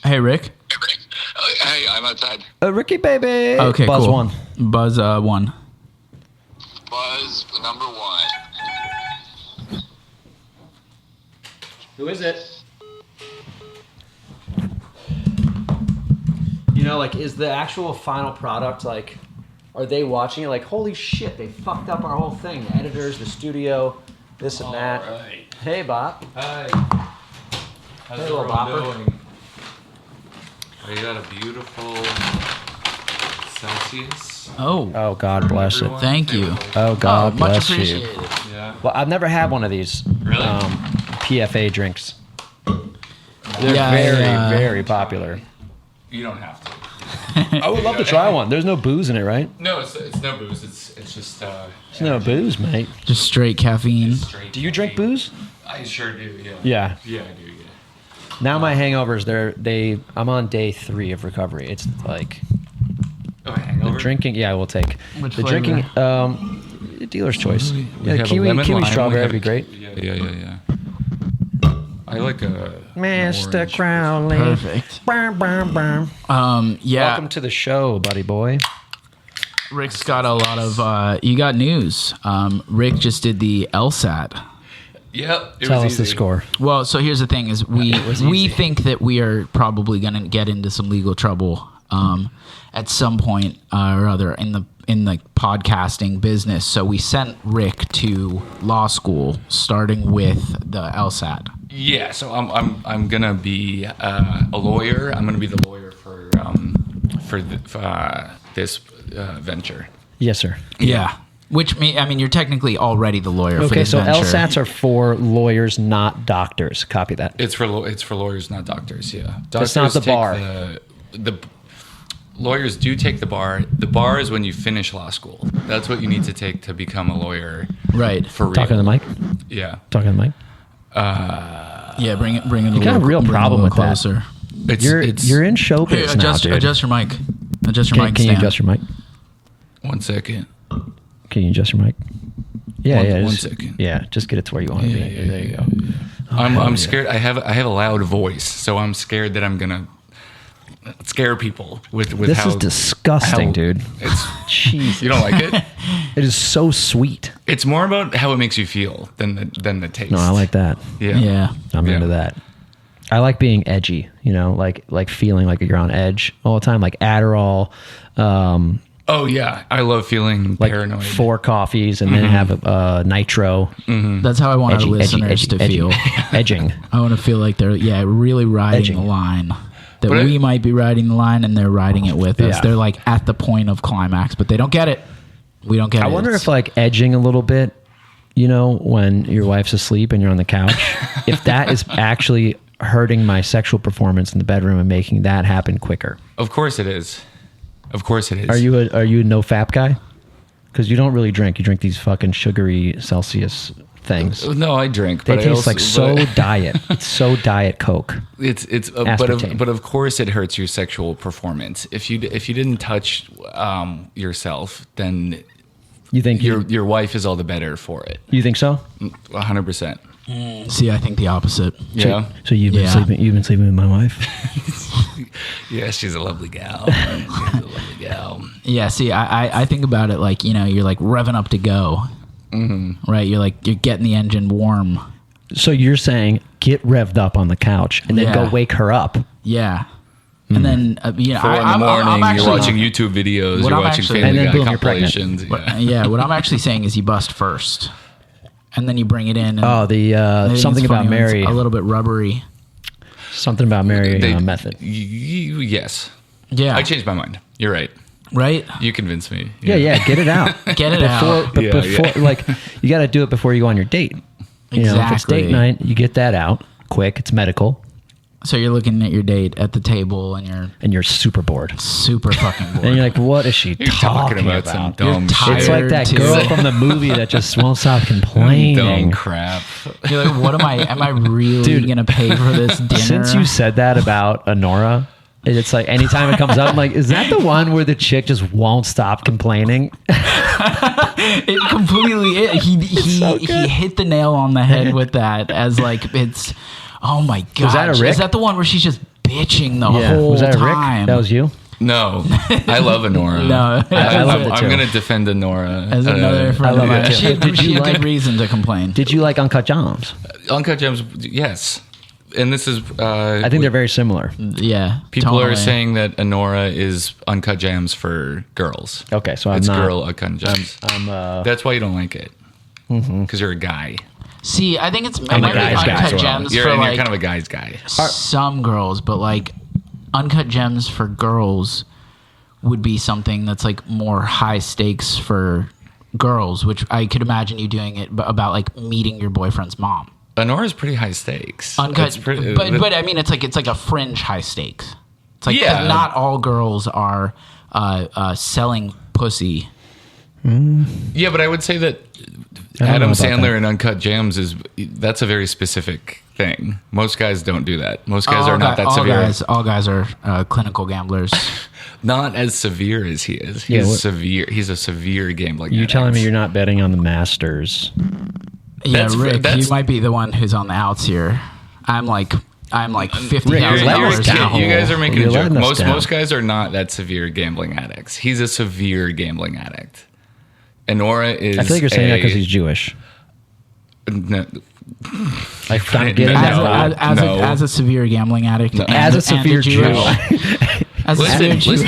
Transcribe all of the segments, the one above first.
Hey, Rick. Hey, I'm outside. Ricky, baby. Okay, Buzz cool. one. Buzz one. Buzz number 1. Who is it? You know, like, is the actual final product, like, are they watching it like, holy shit, they fucked up our whole thing. The editors, the studio, this and that. Right. Hey, Bob. Hi. How's Hey, little bopper. doing? Oh, you got a beautiful Celsius. Oh, God bless it. Everyone? thank you. Oh, God much bless appreciated. you. Yeah. Well, I've never had one of these Really? PFA drinks. They're very popular. You don't have to. I would love to try one. There's no booze in it, right? No, it's no booze. It's just There's no booze, mate. Just straight caffeine. straight. Do you drink booze? I sure do. Yeah. Yeah. Yeah, I do. Yeah. Now my hangovers, I'm on day 3 of recovery. It's like Oh, hangover. drinking. Yeah, we'll take Which the flavor? drinking. Dealer's choice. We Yeah, have a kiwi lemon lime, strawberry we have would be a- great. Yeah. I like a Mr. orange. Crowley. Perfect. Bam, bam, bam. Yeah. Welcome to the show, buddy boy. Rick's got a lot of. You got news. Rick just did the LSAT. Yep. It Tell was us the easy. score. Well, so here's the thing: is we easy. think that we are probably going to get into some legal trouble at some point or other in the podcasting business. So we sent Rick to law school, starting with the LSAT. Yeah, so I'm gonna be a lawyer. I'm gonna be the lawyer for this venture. Yes, sir. Yeah. Which you're technically already the lawyer for Okay, this so venture. LSATs are for lawyers, not doctors. Copy that. It's for lawyers, not doctors. Yeah, That's not the take bar. The lawyers do take the bar. The bar is when you finish law school. That's what you need to take to become a lawyer. Right. For real. Talking to the mic. Yeah. Talking to the mic. Yeah, bring it a got a little, real bring it problem a little with that. closer. You're in showbiz Hey, adjust now, dude. your mic. Adjust your mic Can you stand. adjust your mic? 1 second. Can you adjust your mic? Yeah, One just- second. Yeah, just get it to where you want to be. Yeah, There you go. I'm scared. I have a loud voice, so I'm scared that I'm gonna scare people with This how is disgusting, how- dude. It's Jeez. you don't like it. It is so sweet. It's more about how it makes you feel than the taste. No, I like that. Yeah. Yeah. I'm Yeah. into that. I like being edgy, like feeling like you're on edge all the time, like Adderall, Oh yeah, I love feeling like paranoid. 4 coffees and then have nitro. That's how I want our listeners to feel. Edging. I want to feel like they're really riding Edging. the line. That But we might be riding the line and they're riding it with us. Yeah. They're like at the point of climax, but they don't get it. We don't get it. I wonder It's- if like edging a little bit, when your wife's asleep and you're on the couch, if that is actually hurting my sexual performance in the bedroom and making that happen quicker. Of course it is. Of course it is. Are you a no fap guy? Because you don't really drink. You drink these fucking sugary Celsius things. No, I drink. They but I taste also, like so but diet. It's so diet Coke. It's Aspartame. but of course it hurts your sexual performance. If you didn't touch yourself, then You think your wife is all the better for it. you think so? 100%. See, I think the opposite. Yeah. So you've been Yeah. sleeping. You've been sleeping with my wife. Yeah, she's a lovely gal. She's a lovely gal. Yeah, see, I think about it like, you're like revving up to go. Mm-hmm. Right? You're getting the engine warm. So you're saying get revved up on the couch and then Yeah. go wake her up. Yeah. And then, 4 in the morning, you're watching YouTube videos, What you're I'm watching actually- Family And then Guy boom, you're pregnant. compilations. Yeah. what I'm actually saying is you bust first. And then you bring it in. And Oh, the I think something it's about funny when it's Mary. a little bit rubbery. Something about Mary They- method. Yes. Yeah. I changed my mind. You're right. Right? You convinced me. Yeah, get it out. Get it out. But Yeah, before, like, you got to do it before you go on your date. If it's Exactly. date night, you get that out quick. It's medical, So you're looking at your date at the table and you're and you're super bored. super fucking bored. And you're like, what is she You're talking talking about some about? dumb tired. It's shit. like that too. girl from the movie that just won't stop Dumb complaining. crap. You're like, what am I really Dude, going to pay for this dinner? Since you said that about Honora, it's like anytime it comes up, I'm like, is that the one where the chick just won't stop complaining? It completely he hit the nail on the head with that as like it's oh my god. that a Rick? Is that the one where she's just bitching the Yeah. whole Was that time. Rick? That was you? No, I love Honora. No. I love it too. I'm going to defend Honora. As another friend love of mine. it too. She had, Did you she had like- good reason to complain. Did you like Uncut Gems? Uncut Gems, yes. And this is... I think they're very similar. Yeah. People are totally. saying that Honora is Uncut Gems for girls. Okay, so I'm It's not. girl Uncut Gems. I'm That's why you don't like it. Because you're a guy. See, I think it's a might be guy's guy Uncut as well. Gems You're, for and like you're kind of a guy's guy. some girls, but like Uncut Gems for girls would be something that's like more high stakes for girls, which I could imagine you doing it about like meeting your boyfriend's mom. Honora's pretty high stakes. Uncut, It's pretty- but I mean it's like a fringe high stakes. It's like 'cause Yeah. not all girls are selling pussy. Yeah, but I would say that don't know Adam about Sandler that. and Uncut Gems that's a very specific thing. Most guys don't do that. Most guys are not that severe. All guys are clinical gamblers. Not as severe as he is. Yeah, He's what- severe. He's a severe gambling. You're addict. telling me you're not betting on the Masters? Yeah, Rick, that's- you might be the one who's on the outs here. I'm like $50,000 Rick, you're letting us down. You guys are making You're a joke. letting us down. Most guys are not that severe gambling addicts. He's a severe gambling addict. Honora is. I feel like you're saying that because he's Jewish. No, I'm getting No. that vibe. No. as a severe gambling addict, and- As a and severe Jew. as a Listen, severe Jew.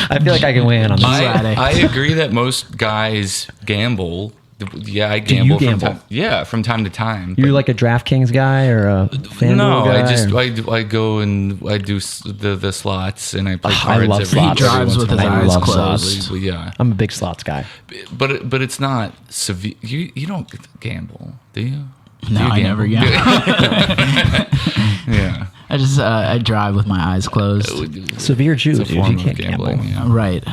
I feel like I can weigh in on this. Friday. I agree that most guys gamble. Yeah, I you gamble. gamble? From time to time. You're like a DraftKings guy or a FanDuel No, guy? I go and I do the slots and I play I cards love every slots. He drives once with in his a while. eyes love closed. slots. Yeah, I'm a big slots guy. but it's not severe. You don't gamble, do you? No, Do you I never gamble. Yeah, I just I drive with my eyes closed. Severe Jew, it's a dude. form You of can't gambling. gamble. Yeah. Right.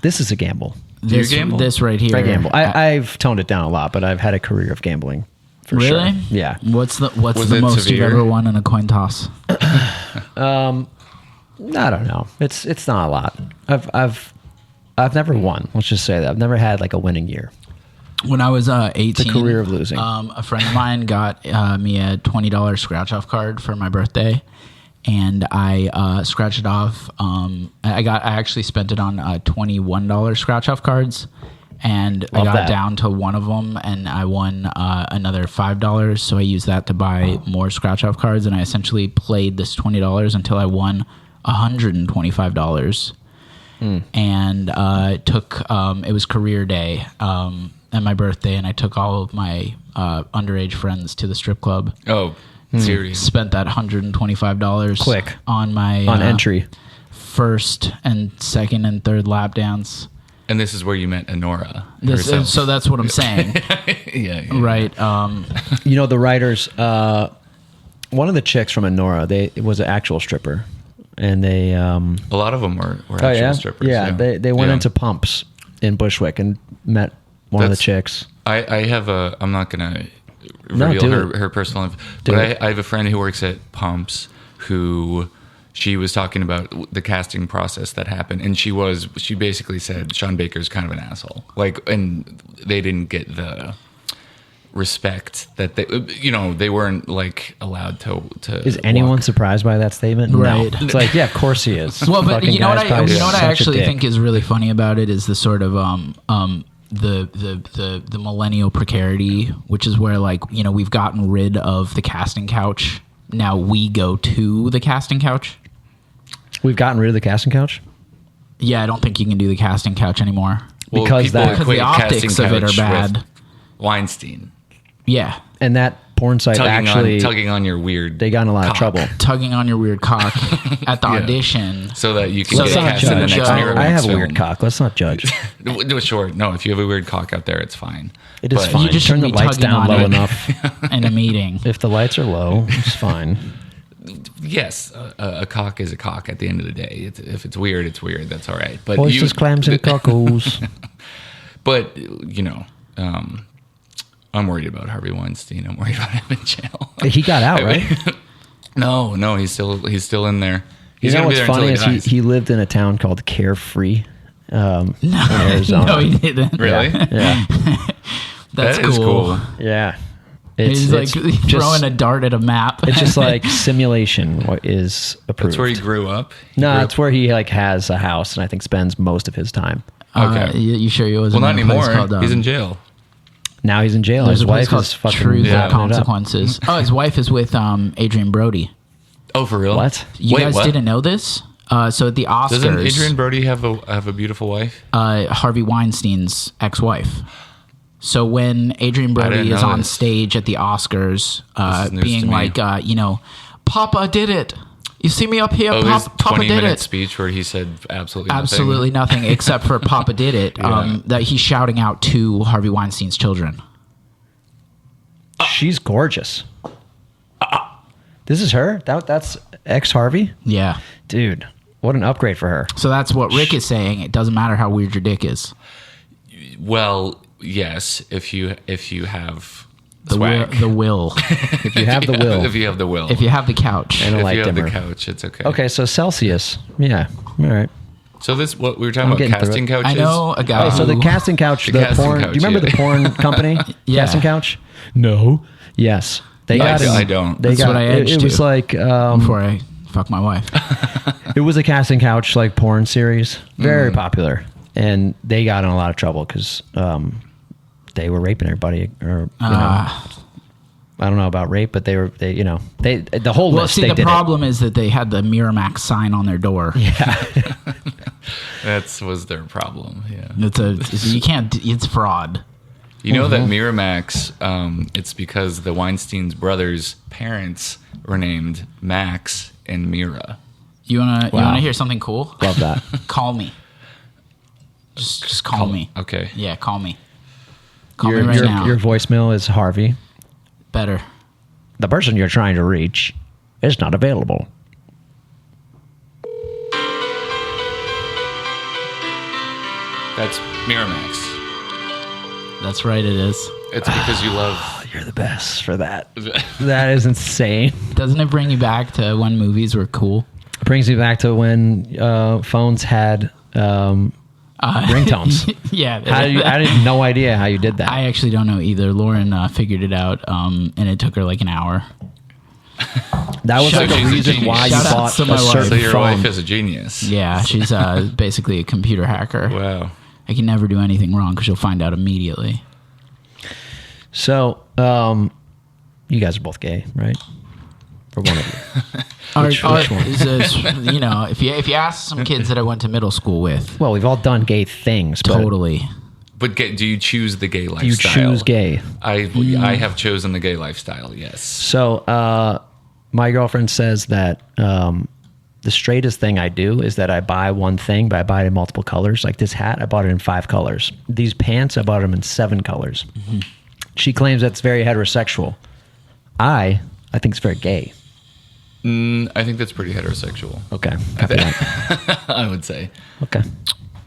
This is a gamble. you This, gamble? this right here. I gamble. I've toned it down a lot, but I've had a career of gambling. For Really? Sure. Yeah. What's the Was the it most severe? you've ever won in a coin toss? I don't know. It's not a lot. I've never won. Let's just say that I've never had like a winning year. When I was 18, The career of losing. A friend of mine got me a $20 scratch off card for my birthday, and I scratched it off. I actually spent it on $21 scratch off cards, and I Love got that. down to one of them, and I won another $5. So I used that to buy more scratch off cards, and I essentially played this $20 until I won $125. And took it was career day at my birthday, and I took all of my underage friends to the strip club. Oh, serious. Spent that $125 Quick. on my On entry. first and second and third lap dance. And this is where you met Honora. herself. So that's what I'm saying, yeah. right? You know, the writers, one of the chicks from Honora, it was an actual stripper. And they, A lot of them were actual strippers. Yeah, they went Yeah. into Pumps in Bushwick and met one of the That's- chicks. I have I'm not going to No, reveal do her personal info, Do but it. I have a friend who works at Pumps who she was talking about the casting process that happened. And she basically said Sean Baker's kind of an asshole. And they didn't get the respect that they weren't like allowed to Is anyone surprised by that statement? Right. No. It's like, yeah, of course he is. Well, but Fucking you know what guy's probably you know what I such a actually dick. think is really funny about it is the sort of the millennial precarity, which is where like we've gotten rid of the casting couch. Now we go to the casting couch. We've gotten rid of the casting couch? Yeah, I don't think you can do the casting couch anymore. Because people that- equate Because the optics casting of it are couch bad. with Weinstein Yeah, And that porn site actually, tugging on your weird. they got in a lot of cock. trouble. tugging on your weird cock at the Yeah. audition. So that you can So get let's not cast in the judge. next Mirror I have a film. weird cock. Let's not judge. Sure. No, if you have a weird cock out there, it's fine. It is But- fine. You just Turn the shouldn't be lights tugging down on low it. enough. In a meeting. If the lights are low, it's fine. Yes, a cock is a cock at the end of the day. If it's weird, it's weird. That's all right. But Oysters, clams, and cockles. But I'm worried about Harvey Weinstein. I'm worried about him in jail. He got out, right? No, he's still in there. He's You know gonna what's be there funny until is he lived in a town called Carefree in No, Arizona. no, he didn't. Really? Yeah. That's That is cool. Yeah. He's like throwing a dart at a map. It's just like simulation is approved. That's where he grew up. No, it's where he like has a house and I think spends most of his time. Okay. You sure he was? Well, not anymore. He's in jail. Now he's in jail. His His wife wife is is fucking Truth wrapping it and up. Consequences. Oh, his wife is with Adrian Brody. Oh, for real? What? You Wait, guys what? didn't know this? So at the Oscars, Doesn't Adrian Brody have a beautiful wife? Harvey Weinstein's ex-wife. So when Adrian Brody didn't is know on this. stage at the Oscars, This is news being to me. like, Papa did it. You see me up here, Oh, his Papa did 20-minute it. speech where he said absolutely nothing. Absolutely nothing except for Papa did it. That he's shouting out to Harvey Weinstein's children. She's gorgeous. This is her? That's ex Harvey? Yeah. Dude, what an upgrade for her. So that's what Rick is saying. It doesn't matter how weird your dick is. Well, yes, if you have The will. swag. The will. If you have the will. If you have the will. If you have the couch. And a If light you have dimmer. the couch, it's okay. Okay, so Celsius. Yeah. All right. So this what we were talking I'm about getting through casting it. couches. I know a guy Oh, so the who- casting couch, The the casting porn. couch, Do you remember yeah. the porn company? Yeah. Casting couch? No. Yes. They got I it. don't. They That's got what I it. edged It was to. like before I fuck my wife. it was a casting couch like porn series, very popular, and they got in a lot of trouble because they were raping everybody, or I don't know about rape, but they the whole Well, list. see, they the did problem is that they had the Miramax sign on their door. That was their problem. Yeah. You can't. It's fraud. You know that Miramax, it's because the Weinstein's brothers' parents were named Max and Mira. You wanna Wow. hear something cool? it. Love that. Call me. Just call me. Okay. Yeah, call me. Call your, me right your, now. your voicemail is Harvey. Better. The person you're trying to reach is not available. That's Miramax. That's right. It is. It's because you love. You're the best for that. That is insane. Doesn't it bring you back to when movies were cool? It brings me back to when phones had ringtones. Yeah. I had no idea how you did that. I actually don't know either. Lauren figured it out, and it took her like an hour. That was Shout like a out reason to why you Shout out bought to my a wife. certain So your phone. wife is a genius. Yeah, she's basically a computer hacker. Wow. I can never do anything wrong because she'll find out immediately. So, you guys are both gay, right? For one of you. Which one? If you ask some kids that I went to middle school with, Well, we've all done gay things. But totally. But do you choose the gay lifestyle? You choose gay. I have chosen the gay lifestyle, yes. So, my girlfriend says that the straightest thing I do is that I buy one thing, but I buy it in multiple colors. Like this hat, I bought it in 5 colors. These pants, I bought them in 7 colors. Mm-hmm. She claims that's very heterosexual. I think it's very gay. I think that's pretty heterosexual. Okay, copy that. I would say. Okay,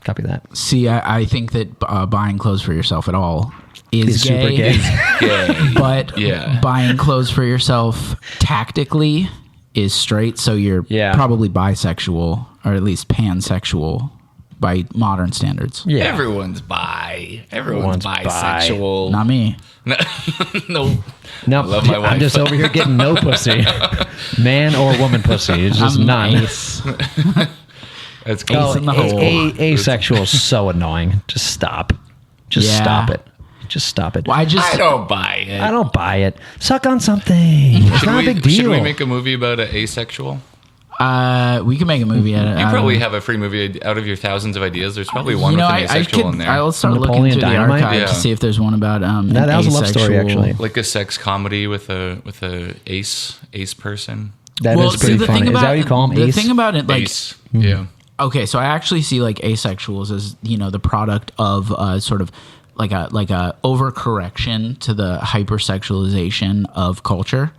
copy that. See, I think that buying clothes for yourself at all is Super gay. gay. Gay. But Yeah. buying clothes for yourself tactically is straight. So you're Yeah. probably bisexual, or at least pansexual by modern standards. Yeah. Everyone's bi. Everyone's Everyone's bisexual. Not me. No. No, I love my wife. I'm just over here getting no pussy, man or woman pussy. It's just I'm none. ace. That's Ace cool. in the hole. Asexual is so annoying. Just stop. Just Yeah. stop it. Just stop it. Well, I just I don't buy it. I don't buy it. Suck on something. It's not a big deal. Should we make a movie about an asexual? we can make a movie out of it. You probably have a free movie out of your thousands of ideas. There's probably one with an asexual in there. I'll start Napoleon looking through the Dynamite? archive Yeah. to see if there's one about that was a love story, actually. Like a sex comedy with a ace person. That is pretty funny. Is that what you call them? The Ace? thing about it, like, Ace. Yeah. okay, so I actually see like asexuals as the product of sort of like a overcorrection to the hypersexualization of culture.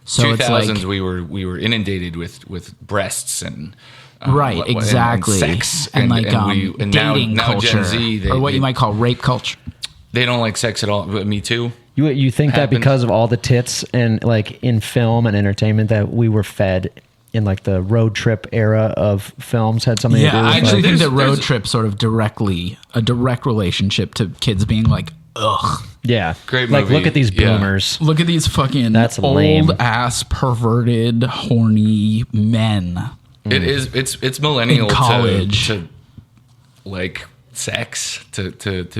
So it's 2000s like we were inundated with breasts and right, and exactly, sex and now dating culture, Gen Z or what you might call rape culture. they don't like sex at all. But Me Too. You think that happened. because of all the tits and like in film and entertainment that we were fed in like the road trip era of films had something to do Yeah, with I actually like, think that There's- road trip sort of a direct relationship to kids being like, ugh. Yeah. Great Like, movie. look at these Yeah. boomers. Look at these fucking That's lame. old ass perverted horny men. It is. It's millennial In college. to like sex to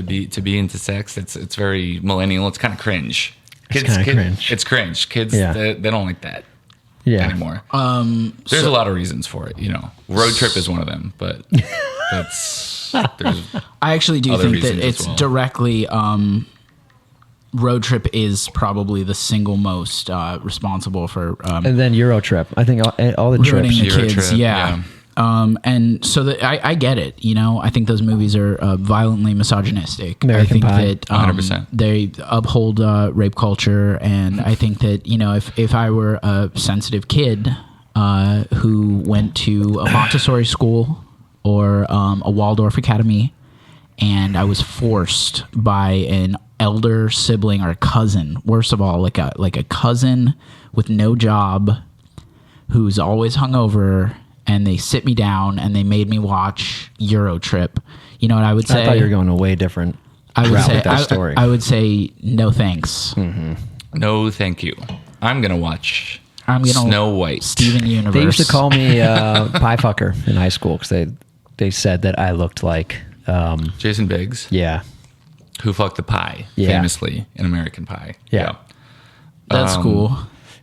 be into sex. It's very millennial. It's kind of cringe. kinda cringe. It's cringe. Kids Yeah. they don't like that Yeah. anymore. There's a lot of reasons for it. Road trip is one of them, but there's I actually do Other think that reasons as it's well. directly Road Trip is probably the single most responsible for And then Euro Trip. I think all the ruining trips. the Euro kids. Trip, Yeah. And so that I get it. I think those movies are violently misogynistic. American I Pie. think that 100%. they uphold rape culture, and I think that if I were a sensitive kid who went to a Montessori school or a Waldorf academy, and I was forced by an elder sibling or a cousin, worst of all, like a cousin with no job who's always hungover, and they sit me down and they made me watch Euro Trip. You know what I would say? I thought you were going a way different I would route say with that story. I would say no thanks. no, thank you. I'm gonna watch. I'm gonna Snow White. Steven Universe. They used to call me pie fucker in high school because they said that I looked like Jason Biggs, yeah. who fucked the pie, Yeah. famously in American Pie. Yeah. That's cool.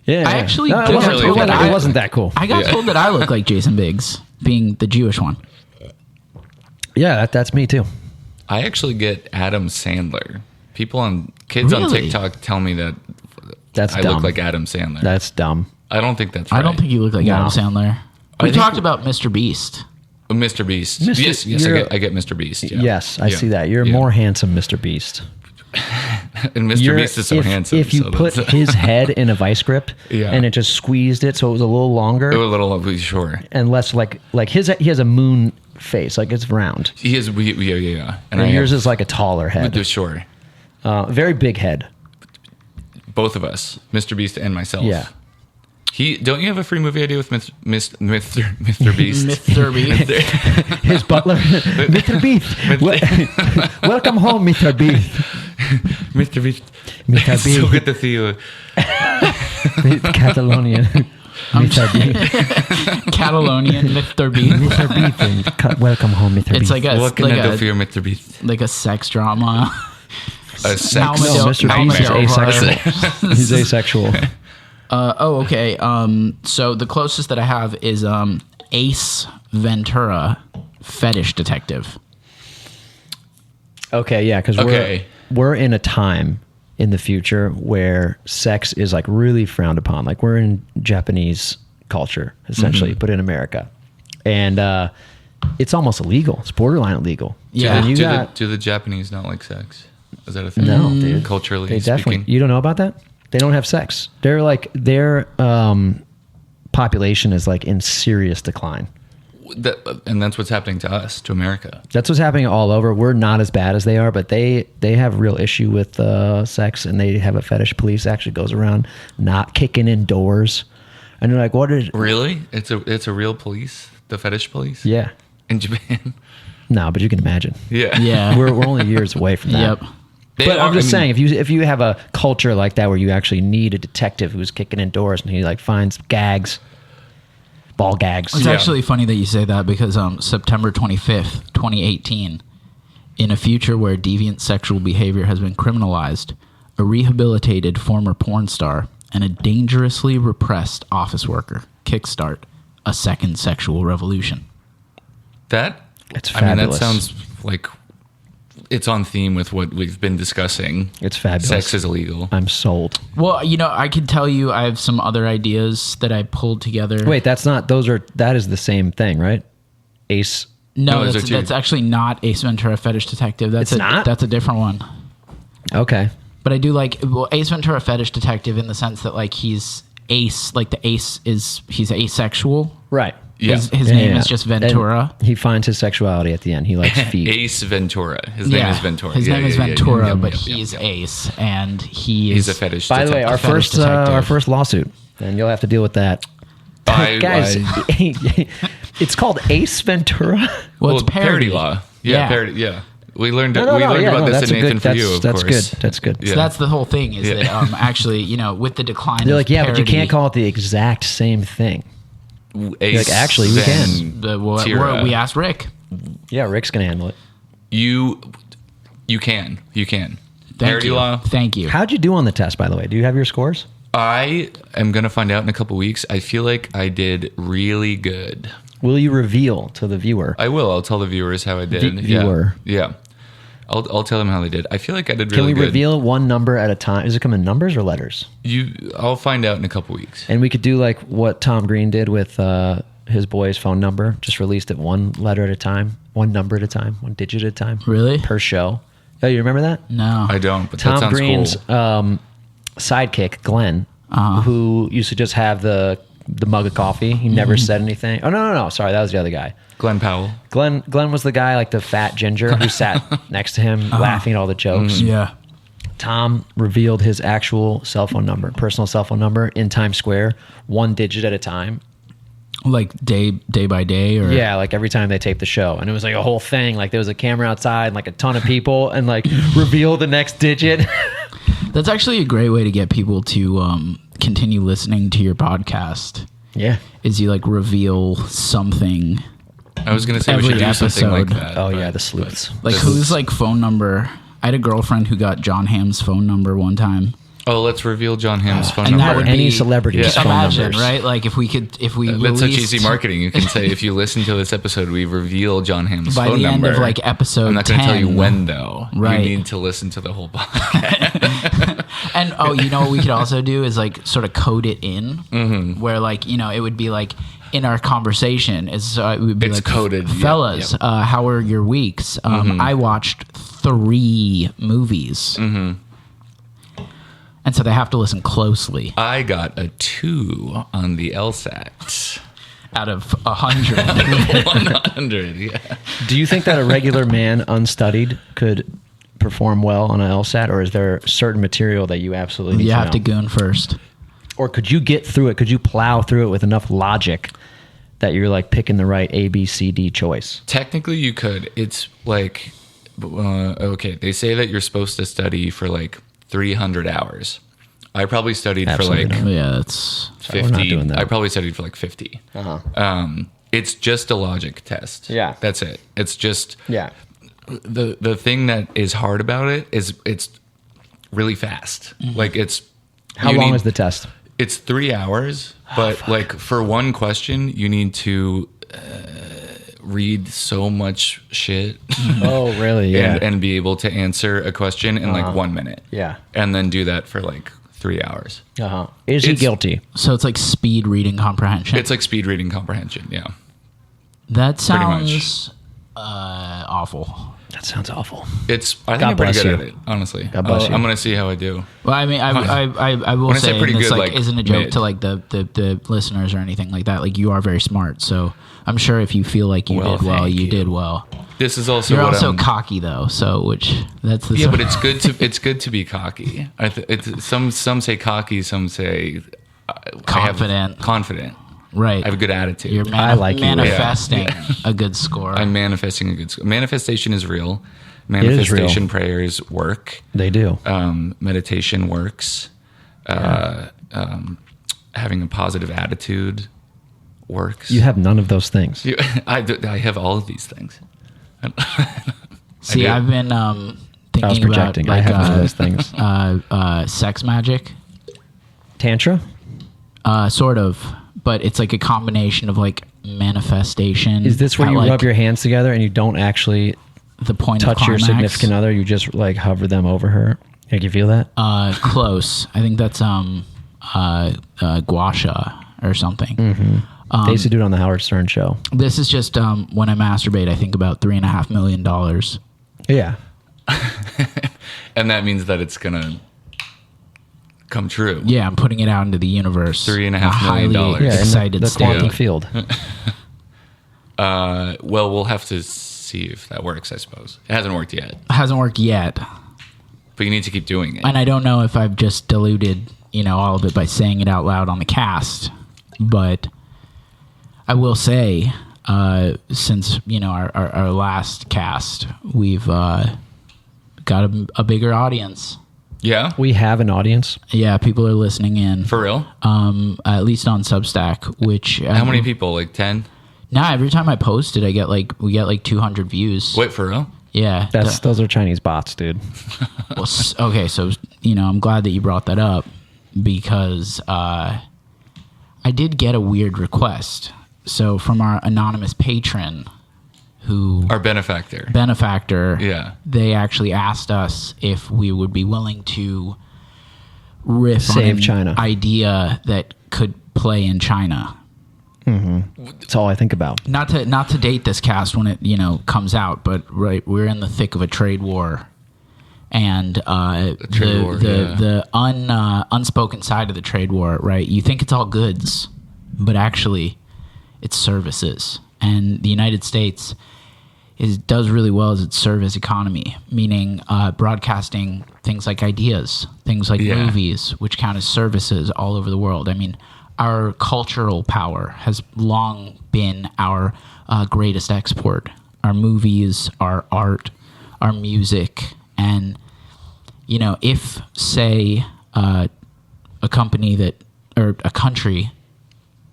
Yeah, I actually no, did it wasn't, really it wasn't- think it I- wasn't that cool. I got Yeah. told that I look like Jason Biggs, being the Jewish one. Yeah, that's me too. I actually get Adam Sandler. Kids on Really? TikTok tell me that That's I dumb. look like Adam Sandler. That's dumb. I don't think that's right. I don't think you look like No. Adam Sandler. I We think- talked about Mr. Beast. Mr. Beast. Mr. Yes, you're- I get Mr. Beast. Yeah. Yes, I Yeah. see that. You're Yeah. more handsome, Mr. Beast. And Mr. You're- Beast is so if, handsome. If you so put that's- his head in a vice grip Yeah. and it just squeezed it so it was a little longer a little sure. and less like he has a moon face, like it's round. He is. Yeah. And yours is like a taller head, sure. very big head. Both of us, Mr. Beast and myself. Yeah. Don't you have a free movie idea with Mr. Beast? Mr. Beast. His butler, Mr. Beast. Welcome home, Mr. Beast. Mr. Beast. Mr. It's so Beast. good to see you. Catalonian. Mr. Beast. Catalonian Mr. Beast. Mr. Beast. And welcome home, Mr. Beast. It's like What can I do for a you, Mr. Beast? like a sex drama. A sex. No, Mr. Beast is Almodovar. asexual. He's asexual. Okay. So the closest that I have is Ace Ventura, Fetish Detective. Okay, yeah, because Okay. we're in a time in the future where sex is like really frowned upon. Like we're in Japanese culture essentially, but in America, and it's almost illegal. It's borderline illegal. Yeah. And you do, got do the Japanese not like sex? Is that a thing? no, dude. Culturally They definitely. speaking. You don't know about that? They don't have sex. They're like their population is like in serious decline. And that's what's happening to us, to America. That's what's happening all over. We're not as bad as they are, but they have real issue with sex, and they have a fetish police actually goes around not kicking in doors, and they're like, "What is?" Really? It's a real police, the fetish police. Yeah, In Japan. no, but you can imagine. Yeah. Yeah. We're only years away from that. Yep. They But are- I'm just I mean, saying, if you have a culture like that where you actually need a detective who's kicking in doors and he like finds gags, ball gags. It's Yeah. actually funny that you say that because September 25th, 2018, in a future where deviant sexual behavior has been criminalized, a rehabilitated former porn star and a dangerously repressed office worker kickstart a second sexual revolution. That It's I mean, that fabulous. sounds like it's on theme with what we've been discussing. It's fabulous. Sex is illegal. I'm sold. Well, I could tell you I have some other ideas that I pulled together. Wait, that is the same thing, right? Ace. No, No, those are two. that's actually not Ace Ventura Fetish Detective. That's It's not? That's a different one. Okay. But I do like Ace Ventura Fetish Detective in the sense that like he's ace, like the ace is he's asexual. Right. Yeah. His Yeah, name yeah. is just Ventura. And he finds his sexuality at the end. He likes feet. Ace Ventura. His name is Ventura. His Yeah, name is yeah, yeah, Ventura, yeah, but yeah, he's yeah. Ace, and he He's is a fetish. By the way, detective. our Fetish first detective. lawsuit, and you'll have to deal with that. Guys, it's called Ace Ventura. Well, it's parody law. Yeah, Yeah. parody. Yeah. We learned No, about this that's in a Nathan good. for you, of That's course. good. That's good. Yeah. So that's the whole thing is Yeah. that actually, with the decline They're of like, yeah, but you parody, can't call it the exact same thing. Ace, Like, actually, we Zen, can. Tira. we asked Rick. Yeah, Rick's gonna handle it. You can. Thank Parody you. law. Thank you. How'd you do on the test, by the way? Do you have your scores? I am gonna find out in a couple weeks. I feel like I did really good. Will you reveal to the viewer? I will. I'll tell the viewers how I did. Viewer. Yeah. I'll tell them how they did. I feel like I did really Can we good. reveal one number at a time? Does it come in numbers or letters? I'll find out in a couple weeks. And we could do like what Tom Green did with his boy's phone number. Just released it one letter at a time, one number at a time, one digit at a time. Really? Per show. Oh, you remember that? No. I don't, but that Tom sounds Green's cool. Sidekick, Glenn, who used to just have the mug of coffee. He never said anything. Oh, no. Sorry, that was the other guy. Glenn Powell. Glenn was the guy, like the fat ginger who sat next to him laughing at all the jokes. Yeah. Tom revealed his actual cell phone number, personal cell phone number in Times Square, one digit at a time. Like day by day, or Yeah, like every time they taped the show. And it was like a whole thing. Like there was a camera outside and like a ton of people and like reveal the next digit. That's actually a great way to get people to continue listening to your podcast. Yeah. Is you like reveal something. I was gonna say we Every should do something like episode. that. Oh, but- yeah, the sleuths. Like This whose is- like phone number? I had a girlfriend who got John Hamm's phone number one time. Oh, let's reveal John Hamm's phone And that number. would Any be celebrity's just phone imagine, numbers. right? Like if we That's released, such easy marketing. You can say, if you listen to this episode, we reveal John Hamm's by phone the number. end of like episode I'm not going to 10, tell you when, though. Right. You need to listen to the whole podcast. And what we could also do is like sort of code it in, where like it would be like in our conversation is it would be It's like coded, yeah, fellas. How are your weeks? I watched 3 movies, and so they have to listen closely. I got a 2 on the LSAT. Out of 100, 100, yeah. Do you think that a regular man, unstudied, could perform well on an LSAT, or is there certain material that you absolutely need you to have know? to goon first. Or could you get through it? Could you plow through it with enough logic that you're like picking the right A, B, C, D choice? Technically, you could. It's like, okay, they say that you're supposed to study for like 300 hours. I probably studied Absolutely for like not. Yeah, that's Sorry, we're not 50. doing that. I probably studied for like 50. It's just a logic test. Yeah. That's it. It's just Yeah. the thing that is hard about it is it's really fast. Like it's How you long need- is the test? It's 3 hours, but like for one question, you need to read so much shit Oh, really? Yeah. and be able to answer a question in like 1 minute. Yeah. And then do that for like 3 hours. Uh-huh. Is he It's- guilty? so it's like speed reading comprehension. It's like speed reading comprehension. Yeah. That pretty much. sounds awful. That sounds awful. I think God I'm pretty bless good you. at it, honestly. God bless you. I'm going to see how I do. Well, I mean, I will When I say say, pretty and this good, like like, isn't a joke mid. to like the listeners or anything like that. Like you are very smart, so I'm sure if you feel like you Well, did well, thank you you. did well. This is also You're what also I'm, cocky though, so that's the Yeah, but it's good to be cocky. Some say cocky, some say Confident. Confident. right. I have a good attitude. You're I like you. manifesting a good score. I'm manifesting a good score. Manifestation is real. is real. Manifestation prayers work. They do. Meditation works. Having a positive attitude works. You have none of those things. I have all of these things. See, do. I've been I was thinking about projecting. like I have none of those things. sex magic. Tantra? Sort of, but it's like a combination of like manifestation. Is this where at, you like, rub your hands together and you don't actually the point touch of your climax? significant other? You just like hover them over her? Like you feel that? Close. I think that's gua sha or something. They used to do it on the Howard Stern show. This is just when I masturbate. I think about $3.5 million. Yeah. And that means that it's gonna come true. Yeah, I'm putting it out into the universe. $3.5 million. Highly Yeah, in excited the state. quantum field. Well, we'll have to see if that works. I suppose it hasn't worked yet, Hasn't worked yet, but you need to keep doing it. and I don't know if I've just diluted all of it by saying it out loud on the cast, but I will say since our last cast, we've got a bigger audience. Yeah. We have an audience. Yeah, people are listening in. For real? At least on Substack. Which How many people? Like 10? Nah, every time I post it, we get like 200 views. Wait, for real? Yeah, Those are Chinese bots, dude. well, okay. So I'm glad that you brought that up because I did get a weird request. So from our anonymous patron, Our benefactor. Yeah. They actually asked us if we would be willing to riff Save on an China. idea that could play in China. That's all I think about. Not to date this cast when it comes out, but right, we're in the thick of a trade war, and the unspoken side of the trade war, right? You think it's all goods, but actually, it's services, and the United States does really well as its service economy, meaning broadcasting things like ideas, things like movies, which count as services all over the world. I mean, our cultural power has long been our greatest export. Our movies, our art, our music, and if say a country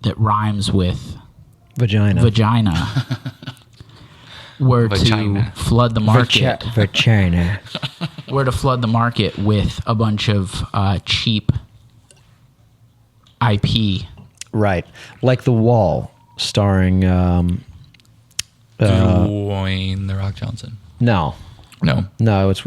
that rhymes with vagina were to flood the market, Vagina. were to flood the market with a bunch of cheap IP. Right. Like The Wall, starring... Dwayne The Rock Johnson. No, it's...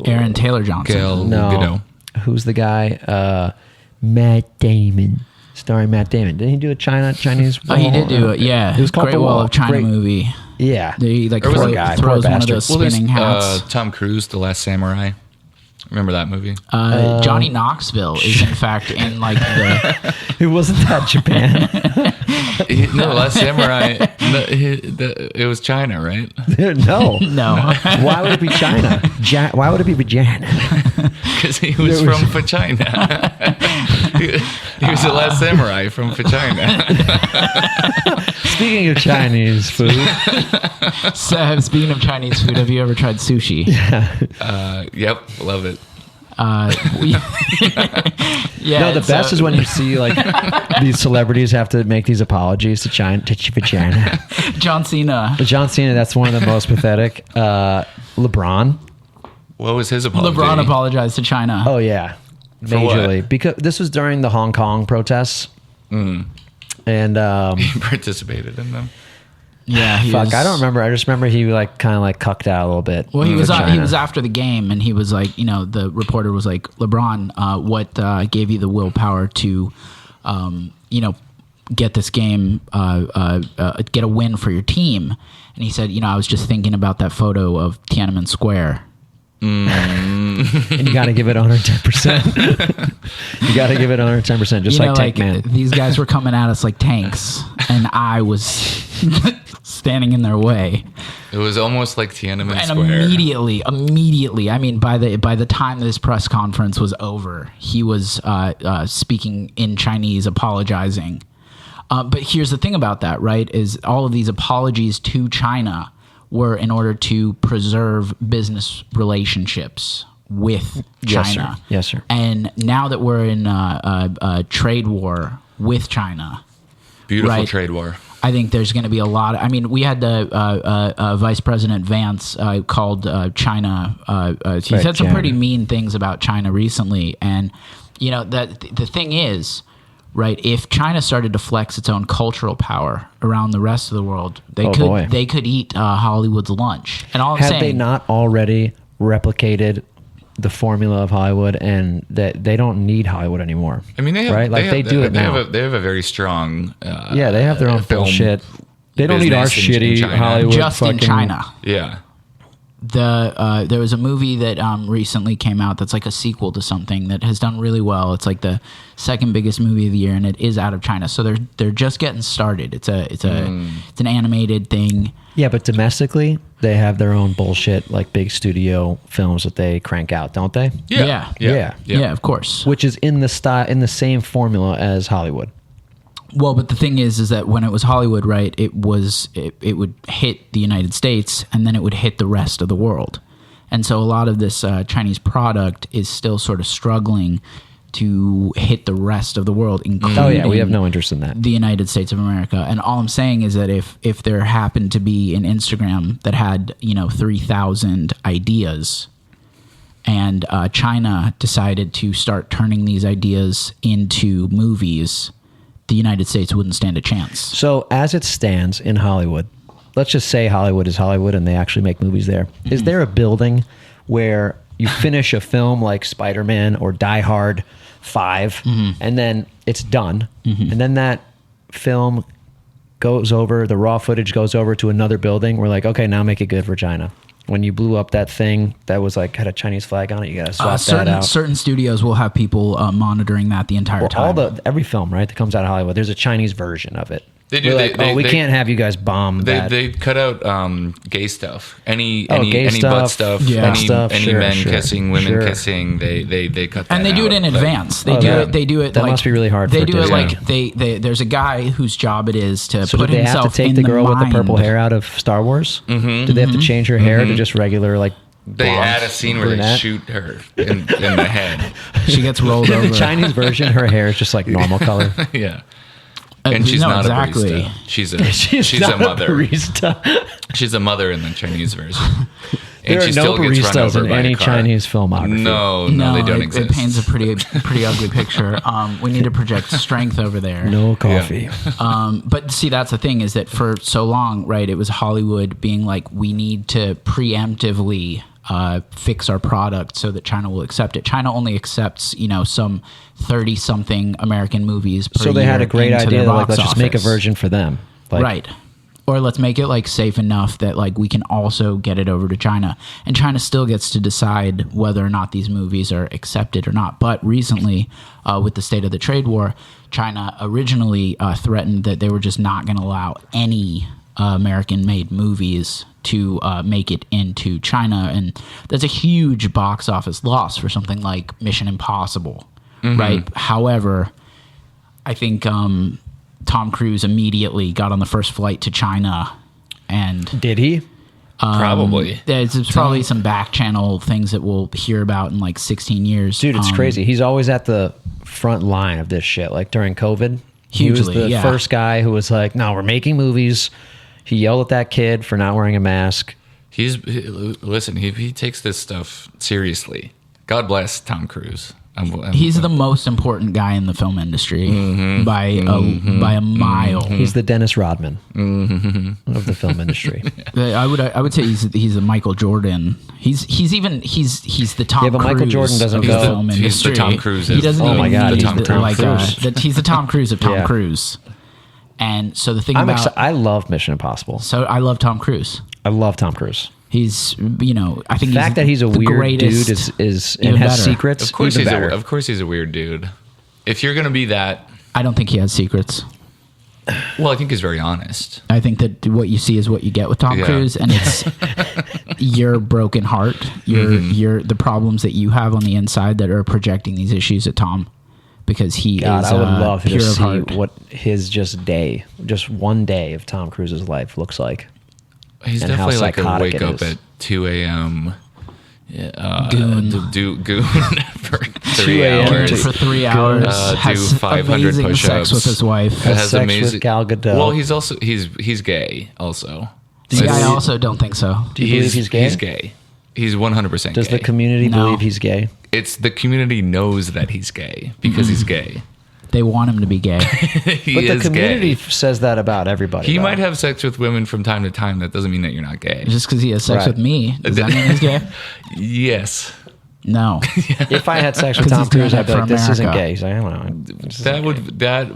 Aaron Taylor Johnson. Gal No. Gadot. Who's the guy? Matt Damon. Starring Matt Damon. Didn't he do a Chinese Oh, he Wall? did do it. Yeah, It was called Great The Wall Wall. of China Great- movie. Yeah. He like Or was it- guy, throws poor one of bastard. those Well, there's spinning hats. Tom Cruise, The Last Samurai. Remember that movie? Johnny Knoxville is in fact in like the. It wasn't that Japan. No, Last Samurai. It was China, right? No. No, Why would it be China? Why would it be vagina? Because he was There was- from Fachina. He was the Last Samurai from Fachina. Speaking of Chinese food, so, speaking of Chinese food, have you ever tried sushi? Yep, love it. Yeah. no, the best is when you see like these celebrities have to make these apologies to China. John Cena. John Cena, that's one of the most pathetic. LeBron. What was his apology? LeBron apologized to China. Oh yeah, For what? majorly because this was during the Hong Kong protests, and He participated in them. Yeah, he fuck, was, I don't remember. I just remember he like kind of like cucked out a little bit. Well, he for was he China. was after the game, and he was like, the reporter was like, LeBron, what gave you the willpower to, get this game, get a win for your team? And he said, I was just thinking about that photo of Tiananmen Square. And you got to give it 110%. You got to give it 110%, just like Tank Man. These guys were coming at us like tanks, and I was standing in their way. It was almost like Tiananmen And Square. immediately, I mean, by the time this press conference was over, he was speaking in Chinese, apologizing. But here's the thing about that, right? Is all of these apologies to China were in order to preserve business relationships with China. Yes, sir. And now that we're in a trade war with China, Beautiful Right. trade war. I think there's going to be a lot. I mean, we had the Vice President Vance called China. He said some pretty mean things about China recently, and that the thing is, right? If China started to flex its own cultural power around the rest of the world, they could eat Hollywood's lunch. And all I'm Have saying, they not already replicated the formula of Hollywood, and that they don't need Hollywood anymore? I mean, they have, right? Like they do it now. They have a very strong. Yeah, they have their own film bullshit. They don't need our business in shitty China. Hollywood. just in fucking- China. Yeah. There was a movie that recently came out that's like a sequel to something that has done really well. It's like the second biggest movie of the year, and it is out of China. So they're just getting started. It's an animated thing. Yeah, but domestically, they have their own bullshit, like big studio films that they crank out, don't they? Yeah. Yeah. Yeah, of course. Which is in the style, in the same formula as Hollywood. Well, but the thing is that when it was Hollywood, right, it would hit the United States and then it would hit the rest of the world. And so a lot of this Chinese product is still sort of struggling to hit the rest of the world, including we have no interest in that. The United States of America. And all I'm saying is that if there happened to be an Instagram that had 3,000 ideas, and China decided to start turning these ideas into movies, the United States wouldn't stand a chance. So as it stands in Hollywood, let's just say Hollywood is Hollywood and they actually make movies there. Mm-hmm. Is there a building where you finish a film like Spider-Man or Die Hard 5, and then it's done, and then that film goes over, the raw footage goes over to another building? We're like, okay, now make it good for China. When you blew up that thing that was like had a Chinese flag on it, you gotta swap that out. Certain studios will have people monitoring that the entire time. Every film, right, that comes out of Hollywood, there's a Chinese version of it. They do. We can't have you guys bomb that. They cut out gay stuff. Any gay butt stuff. Yeah. Any men kissing, women kissing. They cut that. And they do it in advance. They do it. That like, must be really hard. They do it like they. There's a guy whose job it is to so put did they himself have to take in the girl with the purple mind. hair out of Star Wars? Mm-hmm, did they have to change her hair to just regular like? They add a scene where they shoot her in the head. She gets rolled over. The Chinese version, her hair is just like normal color. Yeah. And she's not exactly. a barista. She's a mother. Barista. She's a mother in the Chinese version. There are no baristas in any Chinese filmography. No, they don't exist. It paints a pretty ugly picture. We need to project strength over there. No coffee. Yeah. But see, that's the thing is that for so long, right, it was Hollywood being like, we need to preemptively fix our product so that China will accept it. China only accepts, some 30-something American movies per year. So they had a great idea, like, let's just make a office. version for them. Like, Right. Or let's make it like safe enough that like we can also get it over to China. And China still gets to decide whether or not these movies are accepted or not. But recently, with the state of the trade war, China originally threatened that they were just not going to allow any American-made movies to make it into China. And that's a huge box office loss for something like Mission Impossible, right? However, I think Tom Cruise immediately got on the first flight to China, and did he? Probably. There's probably some back channel things that we'll hear about in like 16 years. Dude, it's crazy. He's always at the front line of this shit. Like during COVID, he was the first guy who was like, "No, we're making movies." He yelled at that kid for not wearing a mask. Listen. He takes this stuff seriously. God bless Tom Cruise. He's the most important guy in the film industry by a mile. He's the Dennis Rodman of the film industry. I would say he's a Michael Jordan. He's the Tom. Yeah, but Cruise Michael Jordan doesn't of go. the film industry. He's the Tom Cruise. He doesn't Oh even my God, need he's the Tom like Cruise. he's the Tom Cruise of Tom Yeah. Cruise. And so the thing I love Mission Impossible. So I love Tom Cruise. I love Tom Cruise. He's, I think The fact that he's a the weird dude greatest, is even and has better. secrets. Of course, even better. of course, he's a weird dude. If you're gonna be that, I don't think he has secrets. well, I think he's very honest. I think that what you see is what you get with Tom Yeah. Cruise, and it's your broken heart, your the problems that you have on the inside that are projecting these issues at Tom, because he God, is I would love to pure of see heart. what his just one day of Tom Cruise's life looks like. He's And how definitely like a psychotic wake it up is. at 2 a.m. Goon. Goon for 2 3 a.m. hours. For 3 hours, do has 500 amazing push-ups. sex with his wife. Has sex with Gal Gadot. Well, he's also he's gay also. See, I also don't think so. Do you believe he's gay? He's gay. He's 100% Does gay. the community No. believe he's gay? It's the community knows that he's gay because he's gay. They want him to be gay. He But the is community gay. says that about everybody. He though. might have sex with women from time to time. That doesn't mean that you're not gay. Just because he has sex Right. with me, does that mean he's gay? Yes. No. If I had sex with 'Cause Tom he's doing Cruise, it I'd be for like, "This isn't America." gay." He's like, "I don't know." This isn't That gay.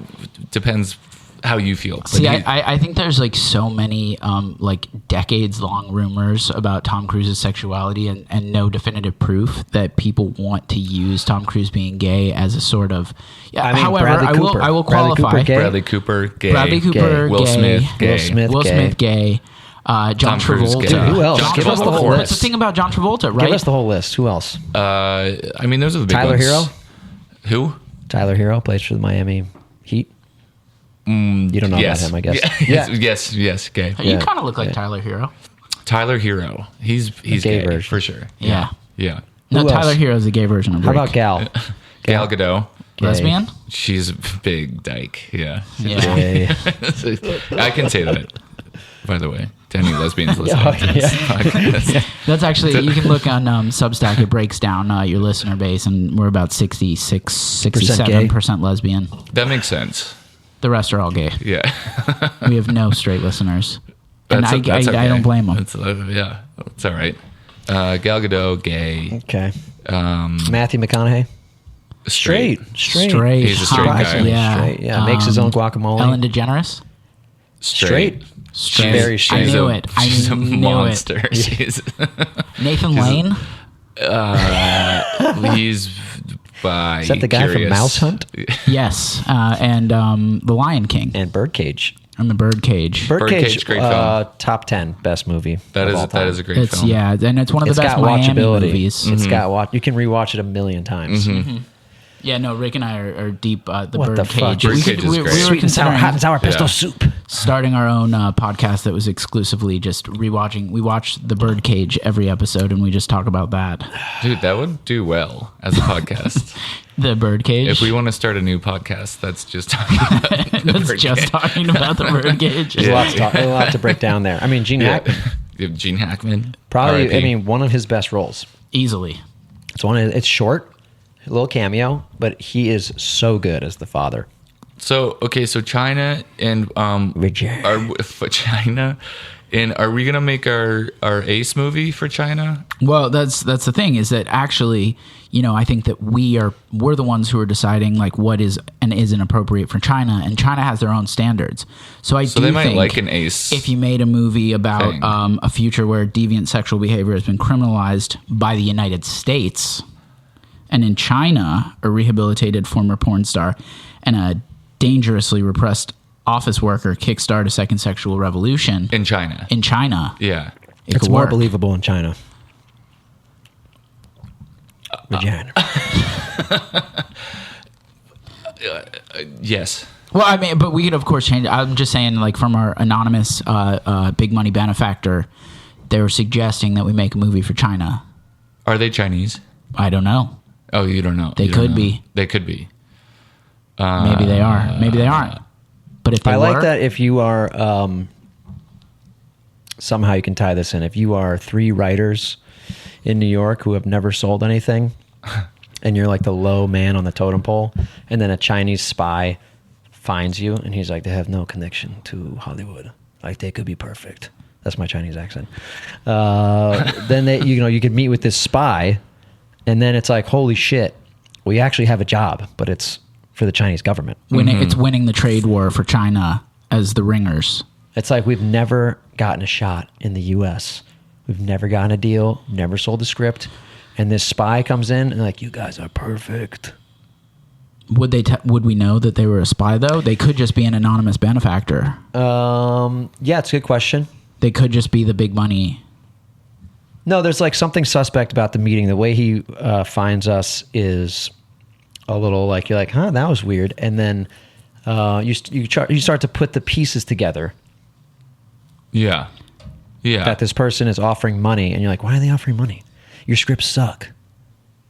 depends how you feel. But See, he- I think there's like so many like decades long rumors about Tom Cruise's sexuality and no definitive proof that people want to use Tom Cruise being gay as a sort of. Yeah. I mean, However, Bradley I Cooper. will Bradley qualify. Cooper gay? Bradley Cooper, gay. Bradley Cooper, Will gay. Smith, gay. Will Smith, Will gay. Smith, gay. John Tom Cruise, Travolta. gay. Dude, who else? John Give us the Travolta. whole That's list. the thing about John Travolta, right? Give us the whole list. Who else? I mean, those are the big Tyler ones. Hero? Who? Tyler Hero plays for the Miami Heat. You don't know yes. about him, I guess. Yeah. Yes. Gay. You Yeah. kind of look like Tyler Hero. Tyler Hero. He's gay gay version. for sure. Yeah. Yeah. No, Who Tyler else? Hero is the gay version of How Rick. about Gal? Gal Gadot. Gay. Lesbian? She's a big dyke. Yeah. Yeah. Gay. I can say that, by the way, to any lesbians listening Oh, to this podcast. That's actually, you can look on Substack. It breaks down your listener base, and we're about 67% lesbian. That makes sense. The rest are all gay. Yeah. We have no straight listeners. And I okay. don't blame them. Yeah, it's all right. Gal Gadot, gay. Okay. Matthew McConaughey. Straight. Straight. He's a straight guy. Surprisingly Yeah. straight. Yeah. Makes his own guacamole. Ellen DeGeneres? Straight. Straight. Very straight. I knew it. She's a knew monster. it. She's Nathan Lane? he's by. Is that the guy from Mouse Hunt? Yes. And The Lion King. And Birdcage. And The Birdcage. Birdcage, great film. top 10 best movie. That of is all time. a great It's film. yeah, and it's one of the It's best got Miami watchability. movies. It's got you can rewatch it a million times. Yeah, no, Rick and I are deep the What the Birdcage. fuck? Birdcage is great. We were Sweet and sour, considering hot and sour pesto Yeah. soup. starting our own podcast that was exclusively just rewatching. We watch The Birdcage every episode, and we just talk about that. Dude, that would do well as a podcast. The Birdcage. If we want to start a new podcast, that's just talking about the That's Birdcage. just talking about The Birdcage. There's a lot to break down there. I mean, Gene Yeah. Hackman, You have Gene Hackman. probably. R.I.P. I mean, one of his best roles. Easily. It's short, a little cameo, but he is so good as the father. So China and China, and are we gonna make our Ace movie for China? Well, that's the thing is that actually, I think that we're the ones who are deciding like what is and isn't appropriate for China, and China has their own standards. So do they might think like an Ace. if you made a movie about thing. a future where deviant sexual behavior has been criminalized by the United States, and in China, a rehabilitated former porn star and a dangerously repressed office worker kickstart a second sexual revolution in China. Yeah. it It's could more work. believable in China. Vagina. Yes. Well, I mean, but we could, of course, change it. I'm just saying, like, from our anonymous big money benefactor, they were suggesting that we make a movie for China. Are they Chinese? I don't know. Oh, you don't know. They You don't could know. be. They could be. Maybe they are. Maybe they aren't. But if they I were, like that if you are, somehow you can tie this in. If you are 3 writers in New York who have never sold anything, and you're like the low man on the totem pole, and then a Chinese spy finds you, and he's like, they have no connection to Hollywood. Like, they could be perfect. That's my Chinese accent. Then you could meet with this spy, and then it's like, holy shit, we actually have a job, but it's for the Chinese government. it's winning the trade war for China as the ringers. It's like we've never gotten a shot in the U.S. We've never gotten a deal, never sold a script, and this spy comes in and like, you guys are perfect. Would we know that they were a spy though? They could just be an anonymous benefactor. Yeah, it's a good question. They could just be the big money. No, there's like something suspect about the meeting. The way he finds us is a little like, you're like, huh, that was weird. And then you start to put the pieces together Yeah. Yeah. that this person is offering money, and you're like, why are they offering money? Your scripts suck.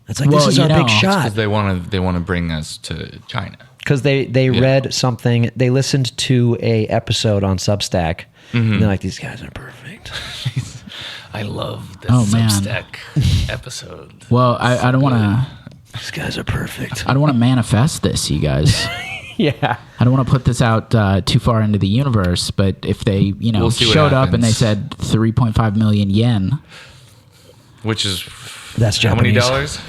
It's like, Well, this is our big it's shot. Because they want to bring us to China. Because they read something, they listened to a episode on Substack, and they're like, these guys are perfect. I love the Oh, man. Substack episode. Well, I don't want to. These guys are perfect. I don't want to manifest this, you guys. Yeah. I don't want to put this out too far into the universe, but if they, We'll see what showed up and they happens. said 3.5 million yen, Which is That's how many Japanese. dollars?